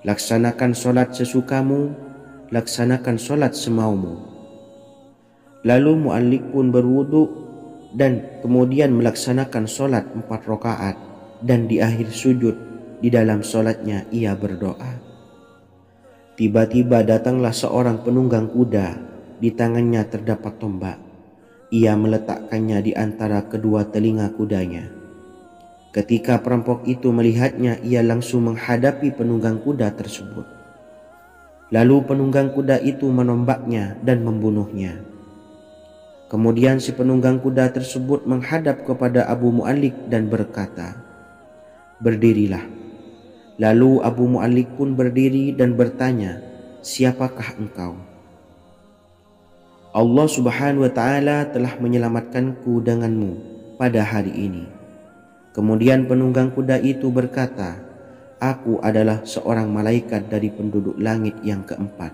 [SPEAKER 1] "Laksanakan sholat sesukamu, laksanakan sholat semaumu." Lalu Mu'allik pun berwudu dan kemudian melaksanakan sholat 4 rakaat, dan di akhir sujud di dalam sholatnya ia berdoa. Tiba-tiba datanglah seorang penunggang kuda, di tangannya terdapat tombak. Ia meletakkannya di antara kedua telinga kudanya. Ketika perampok itu melihatnya, ia langsung menghadapi penunggang kuda tersebut. Lalu penunggang kuda itu menombaknya dan membunuhnya. Kemudian si penunggang kuda tersebut menghadap kepada Abu Mu'allik dan berkata, "Berdirilah." Lalu Abu Mu'allik pun berdiri dan bertanya, "Siapakah engkau?" "Allah Subhanahu wa ta'ala telah menyelamatkanku denganmu pada hari ini." Kemudian penunggang kuda itu berkata, "Aku adalah seorang malaikat dari penduduk langit yang keempat.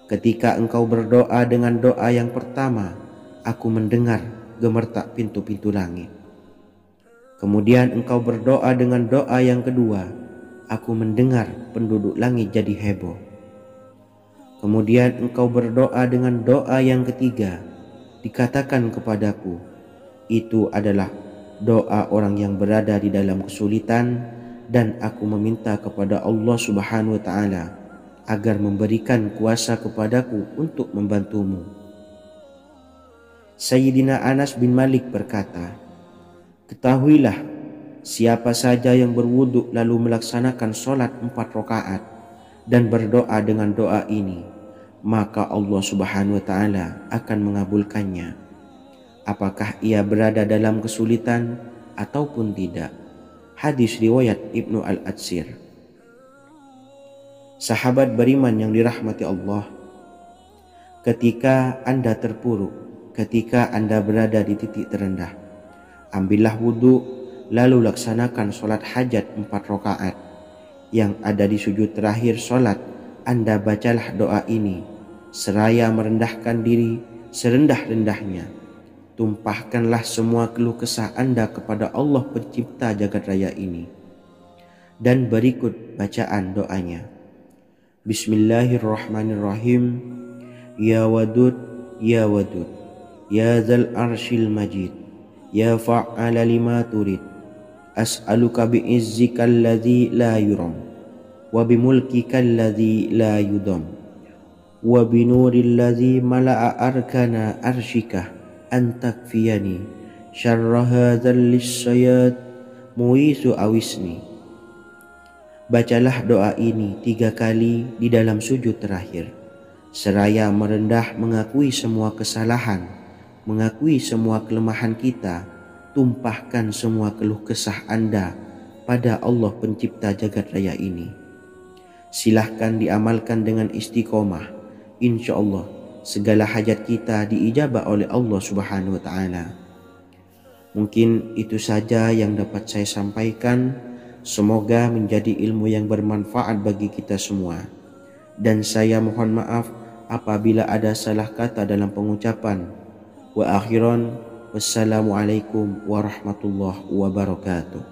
[SPEAKER 1] Ketika engkau berdoa dengan doa yang pertama, aku mendengar gemertak pintu-pintu langit. Kemudian engkau berdoa dengan doa yang kedua, aku mendengar penduduk langit jadi heboh. Kemudian engkau berdoa dengan doa yang ketiga, dikatakan kepadaku, itu adalah doa orang yang berada di dalam kesulitan, dan aku meminta kepada Allah Subhanahu wa ta'ala agar memberikan kuasa kepadaku untuk membantumu." Sayyidina Anas bin Malik berkata, "Ketahuilah, siapa saja yang berwudu lalu melaksanakan sholat 4 rakaat dan berdoa dengan doa ini, maka Allah Subhanahu wa ta'ala akan mengabulkannya, apakah ia berada dalam kesulitan ataupun tidak." Hadis riwayat Ibnu Al-Atsir. Sahabat beriman yang dirahmati Allah, ketika Anda terpuruk, ketika Anda berada di titik terendah, ambillah wudu, lalu laksanakan sholat hajat 4 rakaat. Yang ada di sujud terakhir sholat, Anda bacalah doa ini, seraya merendahkan diri serendah-rendahnya. Tumpahkanlah semua keluh kesah Anda kepada Allah pencipta jagat raya ini. Dan berikut bacaan doanya. Bismillahirrahmanirrahim. Ya Wadud, Ya Wadud, Ya Dzal Arsyil Majid, Ya Fa'ala lima turid, as'aluka bi'izzika alladzi la yuram, wa bimulkika alladzi la yudam, wa binuril ladzi mala'a arkana arsyika, an takfiyani syarra hadzal lisyayad muisu awisni. Bacalah doa ini 3 kali di dalam sujud terakhir, seraya merendah mengakui semua kesalahan, mengakui semua kelemahan kita. Tumpahkan semua keluh kesah Anda pada Allah pencipta jagat raya ini. Silahkan diamalkan dengan istiqomah. Insya Allah segala hajat kita diijabah oleh Allah Subhanahu wa ta'ala. Mungkin itu saja yang dapat saya sampaikan. Semoga menjadi ilmu yang bermanfaat bagi kita semua. Dan saya mohon maaf apabila ada salah kata dalam pengucapan. Wa akhiran, wassalamualaikum warahmatullahi wabarakatuh.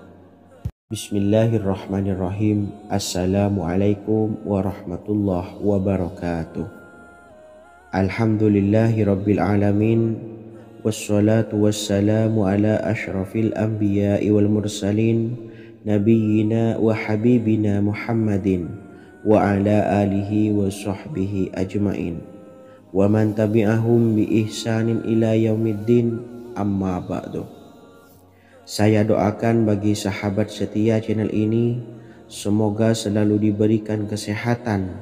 [SPEAKER 1] Bismillahirrahmanirrahim. Assalamualaikum warahmatullahi wabarakatuh. Alhamdulillahi rabbil alamin, wassalatu wassalamu ala ashrafil anbiya'i wal mursalin, nabiyyina wa habibina Muhammadin wa ala alihi wa sahbihi ajmain, wa man tabi'ahum bi ihsanin ila yaumiddin, amma ba'du. Saya doakan bagi sahabat setia channel ini, semoga selalu diberikan kesehatan,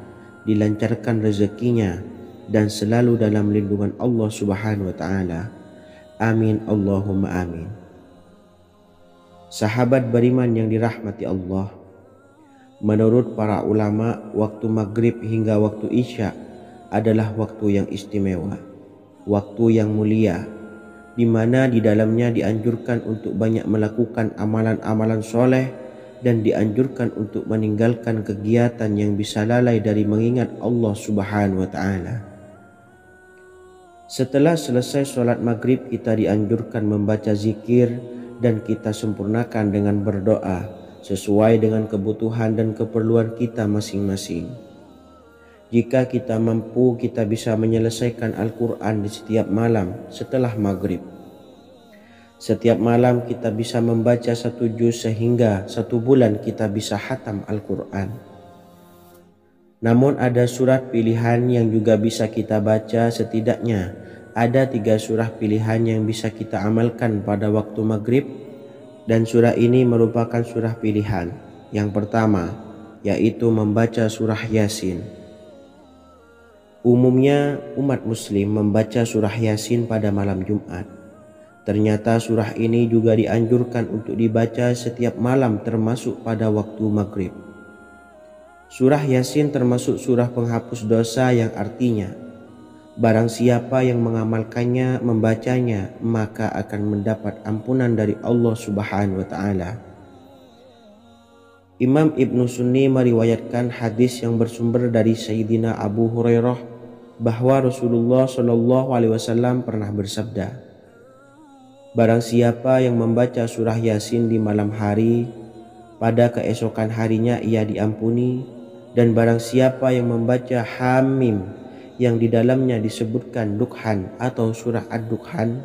[SPEAKER 1] dilancarkan rezekinya, dan selalu dalam lindungan Allah Subhanahu wa ta'ala. Amin Allahumma amin. Sahabat beriman yang dirahmati Allah, menurut para ulama, waktu maghrib hingga waktu isya adalah waktu yang istimewa, waktu yang mulia, di mana di dalamnya dianjurkan untuk banyak melakukan amalan-amalan soleh dan dianjurkan untuk meninggalkan kegiatan yang bisa lalai dari mengingat Allah Subhanahu wa Ta'ala. Setelah selesai sholat maghrib, kita dianjurkan membaca zikir dan kita sempurnakan dengan berdoa sesuai dengan kebutuhan dan keperluan kita masing-masing. Jika kita mampu, kita bisa menyelesaikan Al-Quran di setiap malam setelah maghrib. Setiap malam kita bisa membaca 1 juz sehingga 1 bulan kita bisa khatam Al-Quran. Namun ada surat pilihan yang juga bisa kita baca. Setidaknya ada 3 surah pilihan yang bisa kita amalkan pada waktu maghrib, dan surah ini merupakan surah pilihan. Yang pertama yaitu membaca surah Yasin. Umumnya umat muslim membaca surah Yasin pada malam Jumat. Ternyata surah ini juga dianjurkan untuk dibaca setiap malam termasuk pada waktu maghrib. Surah Yasin termasuk surah penghapus dosa yang artinya barang siapa yang mengamalkannya, membacanya, maka akan mendapat ampunan dari Allah Subhanahu wa Ta'ala. Imam Ibnu Sunni meriwayatkan hadis yang bersumber dari Sayyidina Abu Hurairah bahwa Rasulullah Shallallahu Alaihi Wasallam pernah bersabda, barang siapa yang membaca surah Yasin di malam hari, pada keesokan harinya ia diampuni. Dan barang siapa yang membaca Hamim yang di dalamnya disebutkan Dukhan atau surah Ad-Dukhan,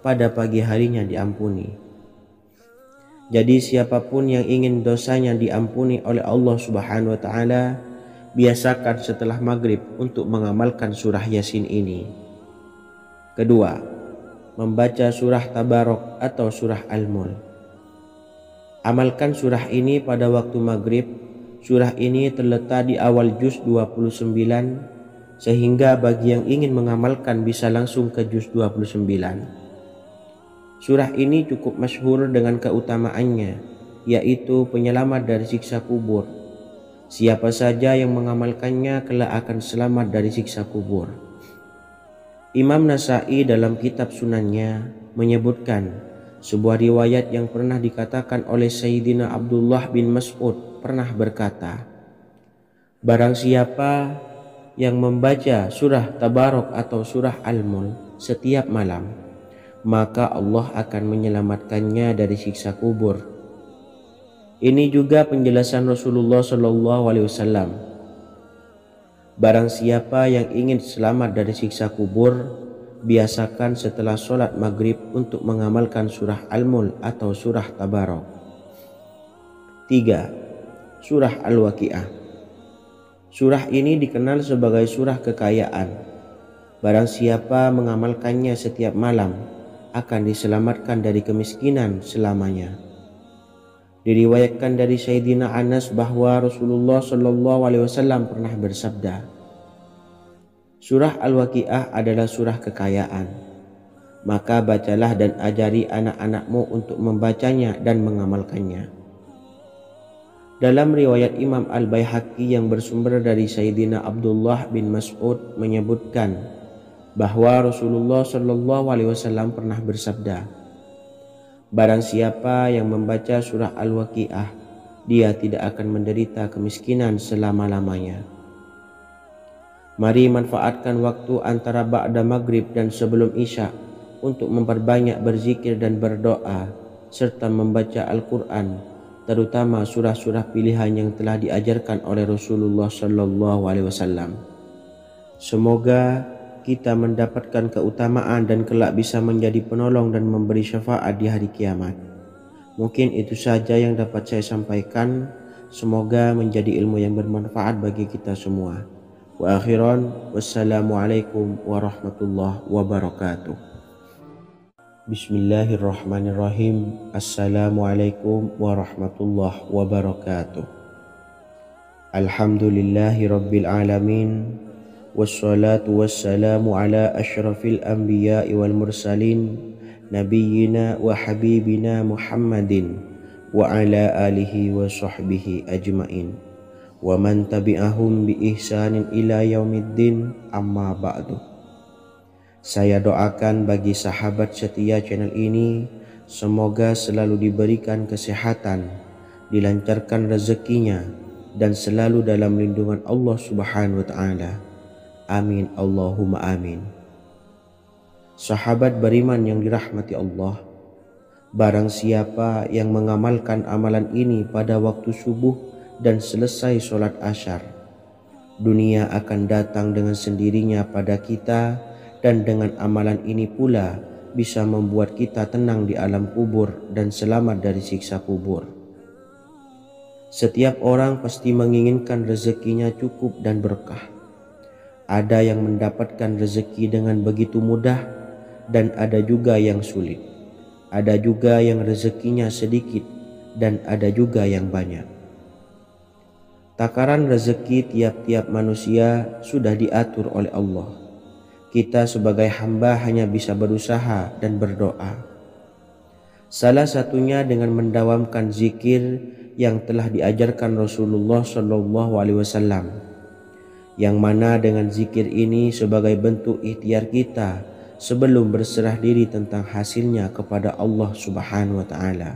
[SPEAKER 1] pada pagi harinya diampuni. Jadi siapapun yang ingin dosanya diampuni oleh Allah Subhanahu wa Ta'ala, biasakan setelah maghrib untuk mengamalkan surah Yasin ini. Kedua, membaca surah Tabarok atau surah Al-Mulk. Amalkan surah ini pada waktu maghrib. Surah ini terletak di awal juz 29, sehingga bagi yang ingin mengamalkan bisa langsung ke juz 29. Surah ini cukup masyhur dengan keutamaannya, yaitu penyelamat dari siksa kubur. Siapa saja yang mengamalkannya kelak akan selamat dari siksa kubur. Imam Nasa'i dalam kitab Sunannya menyebutkan sebuah riwayat yang pernah dikatakan oleh Sayyidina Abdullah bin Mas'ud pernah berkata, barang siapa yang membaca surah Tabarok atau surah Al-Mulk setiap malam, maka Allah akan menyelamatkannya dari siksa kubur. Ini juga penjelasan Rasulullah Shallallahu Alaihi Wasallam. Barang siapa yang ingin selamat dari siksa kubur, biasakan setelah sholat maghrib untuk mengamalkan surah Al-Mulk atau surah Tabarok. 3. Surah Al-Waqi'ah. Surah ini dikenal sebagai surah kekayaan. Barang siapa mengamalkannya setiap malam akan diselamatkan dari kemiskinan selamanya. Diriwayatkan dari Sayyidina Anas bahwa Rasulullah Shallallahu Alaihi Wasallam pernah bersabda, surah Al-Waqi'ah adalah surah kekayaan. Maka bacalah dan ajari anak-anakmu untuk membacanya dan mengamalkannya. Dalam riwayat Imam Al-Baihaqi yang bersumber dari Sayyidina Abdullah bin Mas'ud menyebutkan bahwa Rasulullah Shallallahu Alaihi Wasallam pernah bersabda, barang siapa yang membaca surah Al-Waqi'ah, dia tidak akan menderita kemiskinan selama-lamanya. Mari manfaatkan waktu antara ba'da maghrib dan sebelum isya untuk memperbanyak berzikir dan berdoa serta membaca Al-Quran, terutama surah-surah pilihan yang telah diajarkan oleh Rasulullah Shallallahu Alaihi Wasallam. Semoga kita mendapatkan keutamaan dan kelak bisa menjadi penolong dan memberi syafaat di hari kiamat. Mungkin itu saja yang dapat saya sampaikan. Semoga menjadi ilmu yang bermanfaat bagi kita semua. Wa akhiran, wassalamualaikum warahmatullahi wabarakatuh. Bismillahirrahmanirrahim. Assalamualaikum warahmatullahi wabarakatuh. Alhamdulillahi rabbil alamin. Wassalatu wassalamu ala ashrafil anbiya'i wal mursalin, nabiyyina wa habibina Muhammadin wa ala alihi wa sahbihi ajmain wa man tabi'ahum bi ihsanin ila yaumiddin, amma ba'du. Saya doakan bagi sahabat setia channel ini, semoga selalu diberikan kesehatan, dilancarkan rezekinya, dan selalu dalam lindungan Allah Subhanahu wa Ta'ala. Amin Allahumma amin. Sahabat beriman yang dirahmati Allah, barang siapa yang mengamalkan amalan ini pada waktu subuh dan selesai sholat asyar, dunia akan datang dengan sendirinya pada kita, dan dengan amalan ini pula bisa membuat kita tenang di alam kubur dan selamat dari siksa kubur. Setiap orang pasti menginginkan rezekinya cukup dan berkah. Ada yang mendapatkan rezeki dengan begitu mudah, dan ada juga yang sulit. Ada juga yang rezekinya sedikit, dan ada juga yang banyak. Takaran rezeki tiap-tiap manusia sudah diatur oleh Allah. Kita sebagai hamba hanya bisa berusaha dan berdoa. Salah satunya dengan mendawamkan zikir yang telah diajarkan Rasulullah SAW, yang mana dengan zikir ini sebagai bentuk ikhtiar kita sebelum berserah diri tentang hasilnya kepada Allah Subhanahu wa Ta'ala.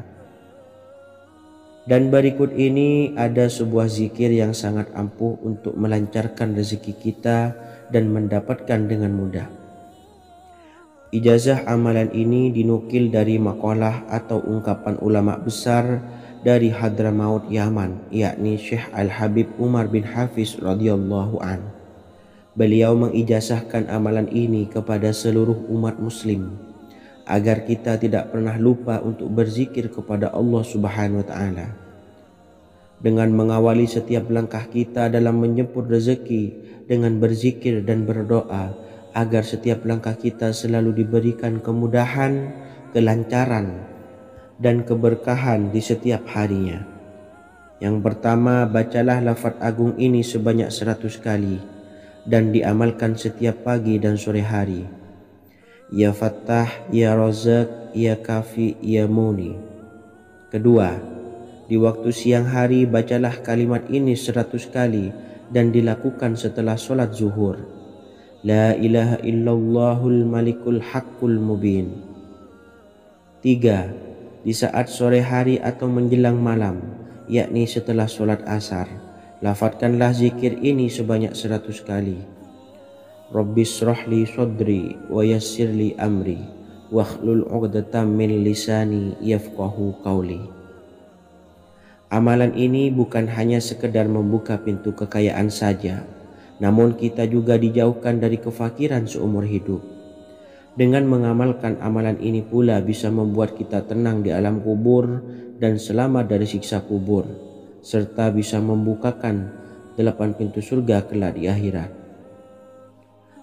[SPEAKER 1] Dan berikut ini ada sebuah zikir yang sangat ampuh untuk melancarkan rezeki kita dan mendapatkan dengan mudah. Ijazah amalan ini dinukil dari makalah atau ungkapan ulama besar dari Hadramaut Yaman, yakni Syekh Al-Habib Umar bin Hafiz radhiyallahu an. Beliau mengijazahkan amalan ini kepada seluruh umat muslim agar kita tidak pernah lupa untuk berzikir kepada Allah Subhanahu wa Ta'ala. Dengan mengawali setiap langkah kita dalam menjemput rezeki dengan berzikir dan berdoa agar setiap langkah kita selalu diberikan kemudahan, kelancaran, dan keberkahan di setiap harinya. Yang pertama, bacalah lafaz agung ini sebanyak 100 kali dan diamalkan setiap pagi dan sore hari. Ya Fattah, Ya Razak, Ya Kafi, Ya Muni. Kedua, di waktu siang hari bacalah kalimat ini 100 kali dan dilakukan setelah sholat zuhur. La ilaha illallahul malikul haqqul mubin. Tiga, di saat sore hari atau menjelang malam, yakni setelah sholat asar, lafadzkanlah zikir ini sebanyak 100 kali. Rabbishrahli sodri wa yassirli amri wakhlul 'uqdatam min lisani yafqahu qawli. Amalan ini bukan hanya sekedar membuka pintu kekayaan saja, namun kita juga dijauhkan dari kefakiran seumur hidup. Dengan mengamalkan amalan ini pula bisa membuat kita tenang di alam kubur dan selamat dari siksa kubur, serta bisa membukakan 8 pintu surga kelak di akhirat.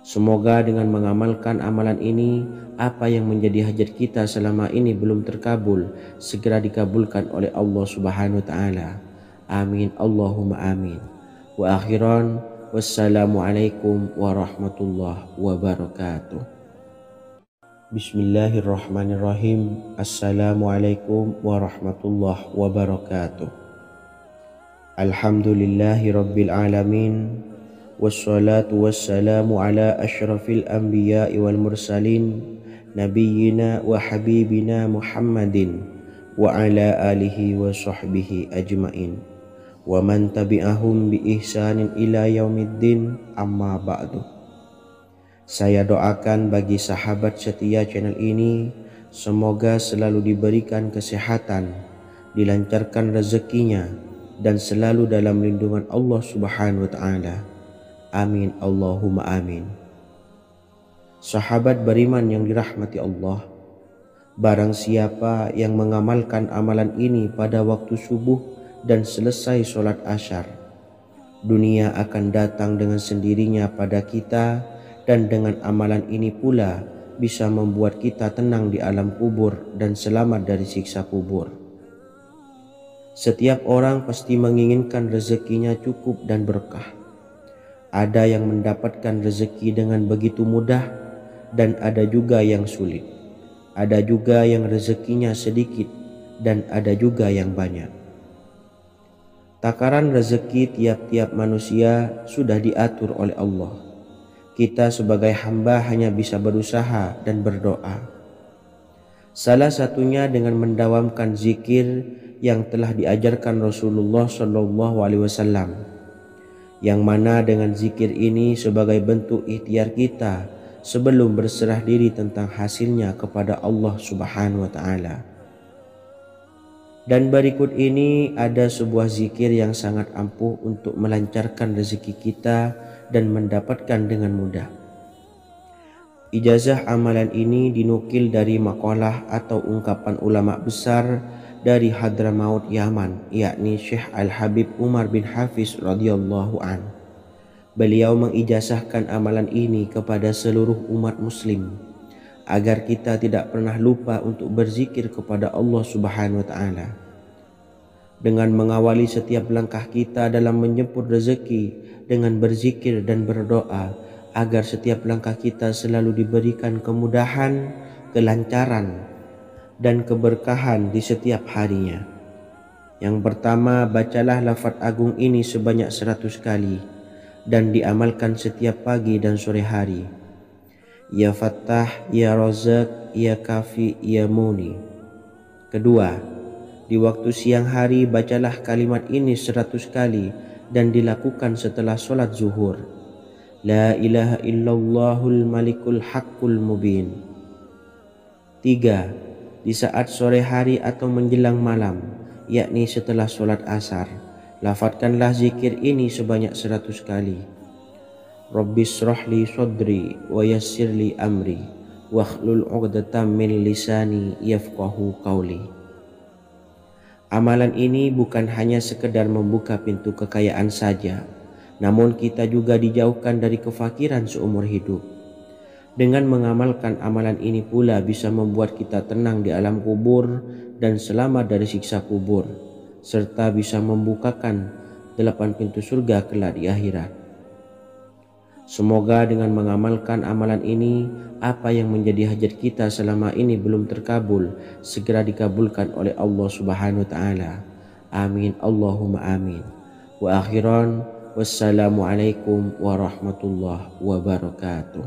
[SPEAKER 1] Semoga dengan mengamalkan amalan ini, apa yang menjadi hajat kita selama ini belum terkabul, segera dikabulkan oleh Allah Subhanahu wa Ta'ala. Amin Allahumma amin. Wa akhiran, wassalamualaikum warahmatullahi wabarakatuh. Bismillahirrahmanirrahim. Assalamualaikum warahmatullahi wabarakatuh. Alhamdulillahi rabbil alamin, wassalatu wassalamu ala ashrafil anbiya'i wal mursalin, nabiyyina wa habibina Muhammadin wa ala alihi wa sahbihi ajmain, wa man tabi'ahum bi ihsanin ila yaumiddin, amma ba'du. Saya doakan bagi sahabat setia channel ini, semoga selalu diberikan kesehatan, dilancarkan rezekinya, dan selalu dalam lindungan Allah Subhanahu wa Ta'ala. Amin Allahumma amin. Sahabat beriman yang dirahmati Allah, barang siapa yang mengamalkan amalan ini pada waktu subuh dan selesai sholat asyar, dunia akan datang dengan sendirinya pada kita, dan dengan amalan ini pula bisa membuat kita tenang di alam kubur dan selamat dari siksa kubur. Setiap orang pasti menginginkan rezekinya cukup dan berkah. Ada yang mendapatkan rezeki dengan begitu mudah, dan ada juga yang sulit. Ada juga yang rezekinya sedikit, dan ada juga yang banyak. Takaran rezeki tiap-tiap manusia sudah diatur oleh Allah. Kita sebagai hamba hanya bisa berusaha dan berdoa. Salah satunya dengan mendawamkan zikir yang telah diajarkan Rasulullah SAW, yang mana dengan zikir ini sebagai bentuk ikhtiar kita sebelum berserah diri tentang hasilnya kepada Allah Subhanahu wa Ta'ala. Dan berikut ini ada sebuah zikir yang sangat ampuh untuk melancarkan rezeki kita dan mendapatkan dengan mudah. Ijazah amalan ini dinukil dari makalah atau ungkapan ulama besar dari Hadramaut Yaman, yakni Syekh Al-Habib Umar bin Hafiz radhiyallahu an. Beliau mengijazahkan amalan ini kepada seluruh umat muslim agar kita tidak pernah lupa untuk berzikir kepada Allah Subhanahu wa Ta'ala. Dengan mengawali setiap langkah kita dalam menjemput rezeki dengan berzikir dan berdoa agar setiap langkah kita selalu diberikan kemudahan, kelancaran, dan keberkahan di setiap harinya. Yang pertama, bacalah lafaz agung ini sebanyak 100 kali dan diamalkan setiap pagi dan sore hari. Ya Fattah, Ya Razak, Ya Kafi, Ya Muni. Kedua, di waktu siang hari bacalah kalimat ini 100 kali dan dilakukan setelah sholat zuhur. La ilaha illallahul malikul haqqul mubin. 3. Di saat sore hari atau menjelang malam, yakni setelah sholat asar, lafadzkanlah zikir ini sebanyak 100 kali. Rabbis shrahli sadri wa yassirli amri wakhlul 'uqdatam min lisani yafqahu qawli. Amalan ini bukan hanya sekedar membuka pintu kekayaan saja, namun kita juga dijauhkan dari kefakiran seumur hidup. Dengan mengamalkan amalan ini pula bisa membuat kita tenang di alam kubur dan selamat dari siksa kubur, serta bisa membukakan 8 pintu surga kelak di akhirat. Semoga dengan mengamalkan amalan ini, apa yang menjadi hajat kita selama ini belum terkabul segera dikabulkan oleh Allah Subhanahu wa Ta'ala. Amin Allahumma amin. Wa akhiran, wassalamualaikum warahmatullahi wabarakatuh.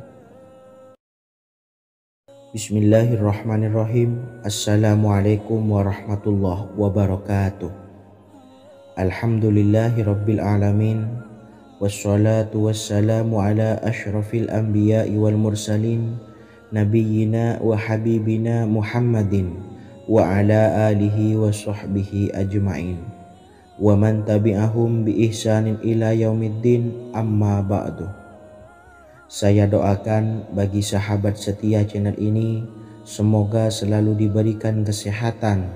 [SPEAKER 1] Bismillahirrahmanirrahim. Assalamualaikum warahmatullahi wabarakatuh. Alhamdulillahi rabbil alamin. Wassalatu wassalamu ala ashrafil anbiya'i wal mursalin nabiyyina wa habibina Muhammadin wa ala alihi wa sahbihi ajma'in wa man tabi'ahum bi ihsanin ila yaumiddin, amma ba'du. Saya doakan bagi sahabat setia channel ini, semoga selalu diberikan kesehatan,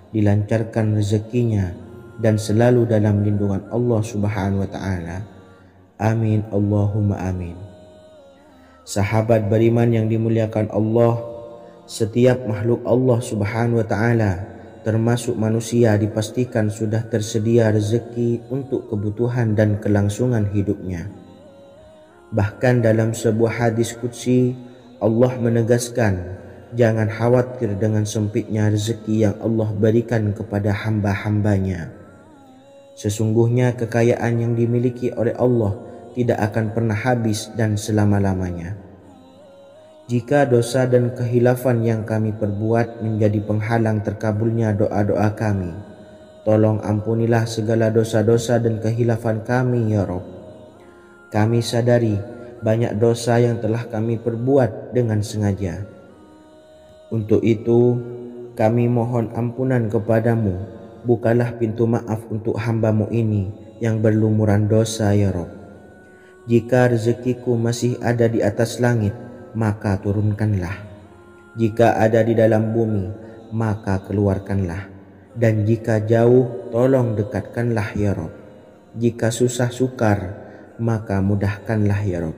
[SPEAKER 1] dilancarkan rezekinya, dan selalu dalam lindungan Allah Subhanahu wa Ta'ala. Amin Allahumma amin. Sahabat beriman yang dimuliakan Allah, setiap makhluk Allah Subhanahu wa Ta'ala termasuk manusia dipastikan sudah tersedia rezeki untuk kebutuhan dan kelangsungan hidupnya. Bahkan dalam sebuah hadis qudsi, Allah menegaskan, jangan khawatir dengan sempitnya rezeki yang Allah berikan kepada hamba-hambanya. Sesungguhnya kekayaan yang dimiliki oleh Allah tidak akan pernah habis dan selama-lamanya. Jika dosa dan kehilafan yang kami perbuat menjadi penghalang terkabulnya doa-doa kami, tolong ampunilah segala dosa-dosa dan kehilafan kami ya Rabb. Kami sadari banyak dosa yang telah kami perbuat dengan sengaja. Untuk itu kami mohon ampunan kepadamu. Bukalah pintu maaf untuk hamba-Mu ini yang berlumuran dosa ya Rabb. Jika rezekiku masih ada di atas langit, maka turunkanlah. Jika ada di dalam bumi, maka keluarkanlah. Dan jika jauh, tolong dekatkanlah ya Rabb. Jika susah sukar, maka mudahkanlah ya Rabb,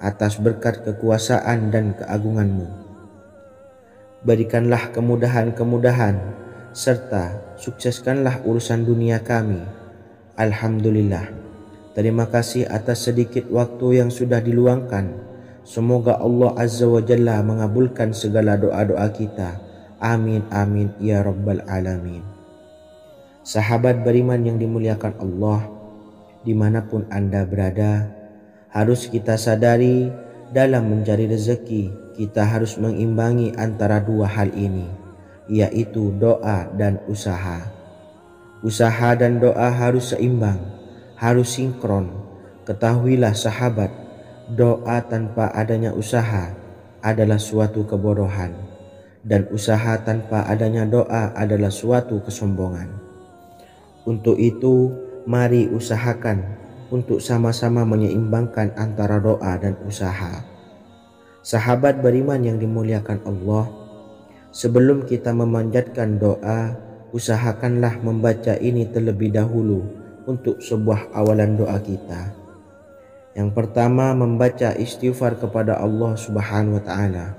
[SPEAKER 1] atas berkat kekuasaan dan keagungan-Mu. Berikanlah kemudahan-kemudahan, serta sukseskanlah urusan dunia kami. Alhamdulillah. Terima kasih atas sedikit waktu yang sudah diluangkan. Semoga Allah Azza wa Jalla mengabulkan segala doa-doa kita. Amin amin ya rabbal alamin. Sahabat beriman yang dimuliakan Allah, dimanapun Anda berada, harus kita sadari dalam mencari rezeki kita harus mengimbangi antara dua hal ini, yaitu doa dan usaha. Usaha dan doa harus seimbang, harus sinkron. Ketahuilah sahabat, doa tanpa adanya usaha adalah suatu kebodohan, dan usaha tanpa adanya doa adalah suatu kesombongan. Untuk itu, mari usahakan untuk sama-sama menyeimbangkan antara doa dan usaha. Sahabat beriman yang dimuliakan Allah, sebelum kita memanjatkan doa, usahakanlah membaca ini terlebih dahulu untuk sebuah awalan doa kita. Yang pertama, membaca istighfar kepada Allah Subhanahu wa taala.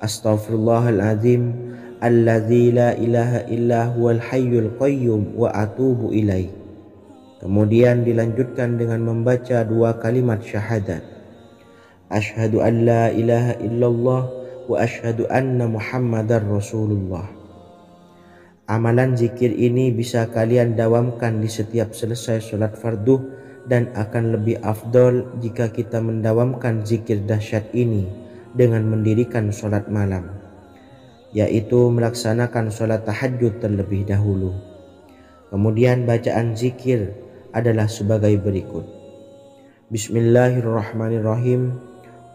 [SPEAKER 1] Astaghfirullahaladzim alladzi la ilaha illa huwal hayyul qayyum wa atubu ilaih. Kemudian dilanjutkan dengan membaca 2 kalimat syahadat. Asyhadu an la ilaha illallah wa asyhadu anna Muhammadar Rasulullah. Amalan zikir ini bisa kalian dawamkan di setiap selesai sholat fardu, dan akan lebih afdol jika kita mendawamkan zikir dahsyat ini dengan mendirikan sholat malam, yaitu melaksanakan sholat tahajud terlebih dahulu. Kemudian bacaan zikir adalah sebagai berikut. Bismillahirrahmanirrahim.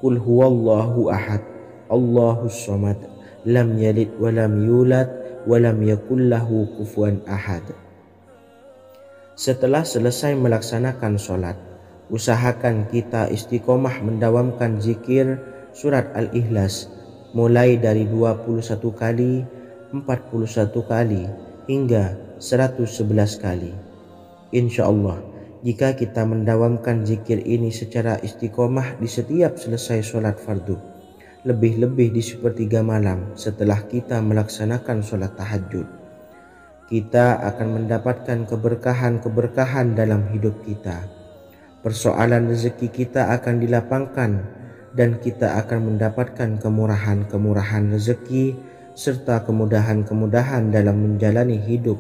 [SPEAKER 1] Qul huwallahu ahad, Allahus samad, lam yalid wa lam yulad wa lam yakul lahu kufuwan ahad. Setelah selesai melaksanakan sholat, usahakan kita istiqomah mendawamkan zikir surat Al-Ikhlas mulai dari 21 kali, 41 kali, hingga 111 kali. Insya Allah, jika kita mendawamkan zikir ini secara istiqomah di setiap selesai sholat fardu, lebih-lebih di sepertiga malam setelah kita melaksanakan sholat tahajud, kita akan mendapatkan keberkahan-keberkahan dalam hidup kita. Persoalan rezeki kita akan dilapangkan, dan kita akan mendapatkan kemurahan-kemurahan rezeki serta kemudahan-kemudahan dalam menjalani hidup.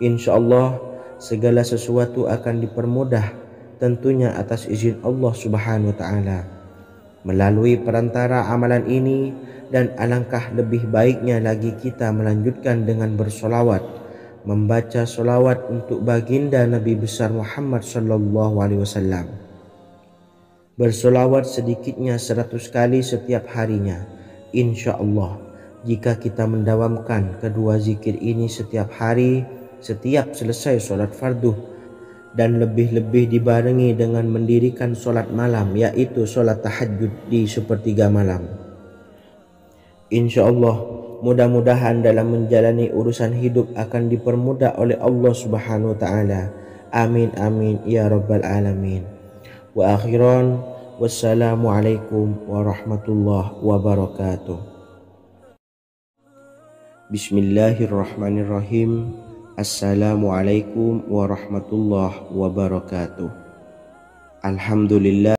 [SPEAKER 1] Insya Allah, segala sesuatu akan dipermudah, tentunya atas izin Allah Subhanahu wa taala. Melalui perantara amalan ini, dan alangkah lebih baiknya lagi kita melanjutkan dengan bersolawat, membaca solawat untuk baginda Nabi besar Muhammad sallallahu alaihi wasallam. Bersolawat sedikitnya 100 kali setiap harinya. Insya Allah, jika kita mendawamkan kedua zikir ini setiap hari, setiap selesai sholat fardu, dan lebih-lebih dibarengi dengan mendirikan sholat malam, yaitu sholat tahajud di sepertiga malam, insya Allah, mudah-mudahan dalam menjalani urusan hidup akan dipermudah oleh Allah Subhanahu wa ta'ala. Amin amin ya rabbal alamin. Wa akhiran, wassalamualaikum warahmatullahi wabarakatuh. Bismillahirrahmanirrahim. Assalamualaikum warahmatullahi wabarakatuh. Alhamdulillah.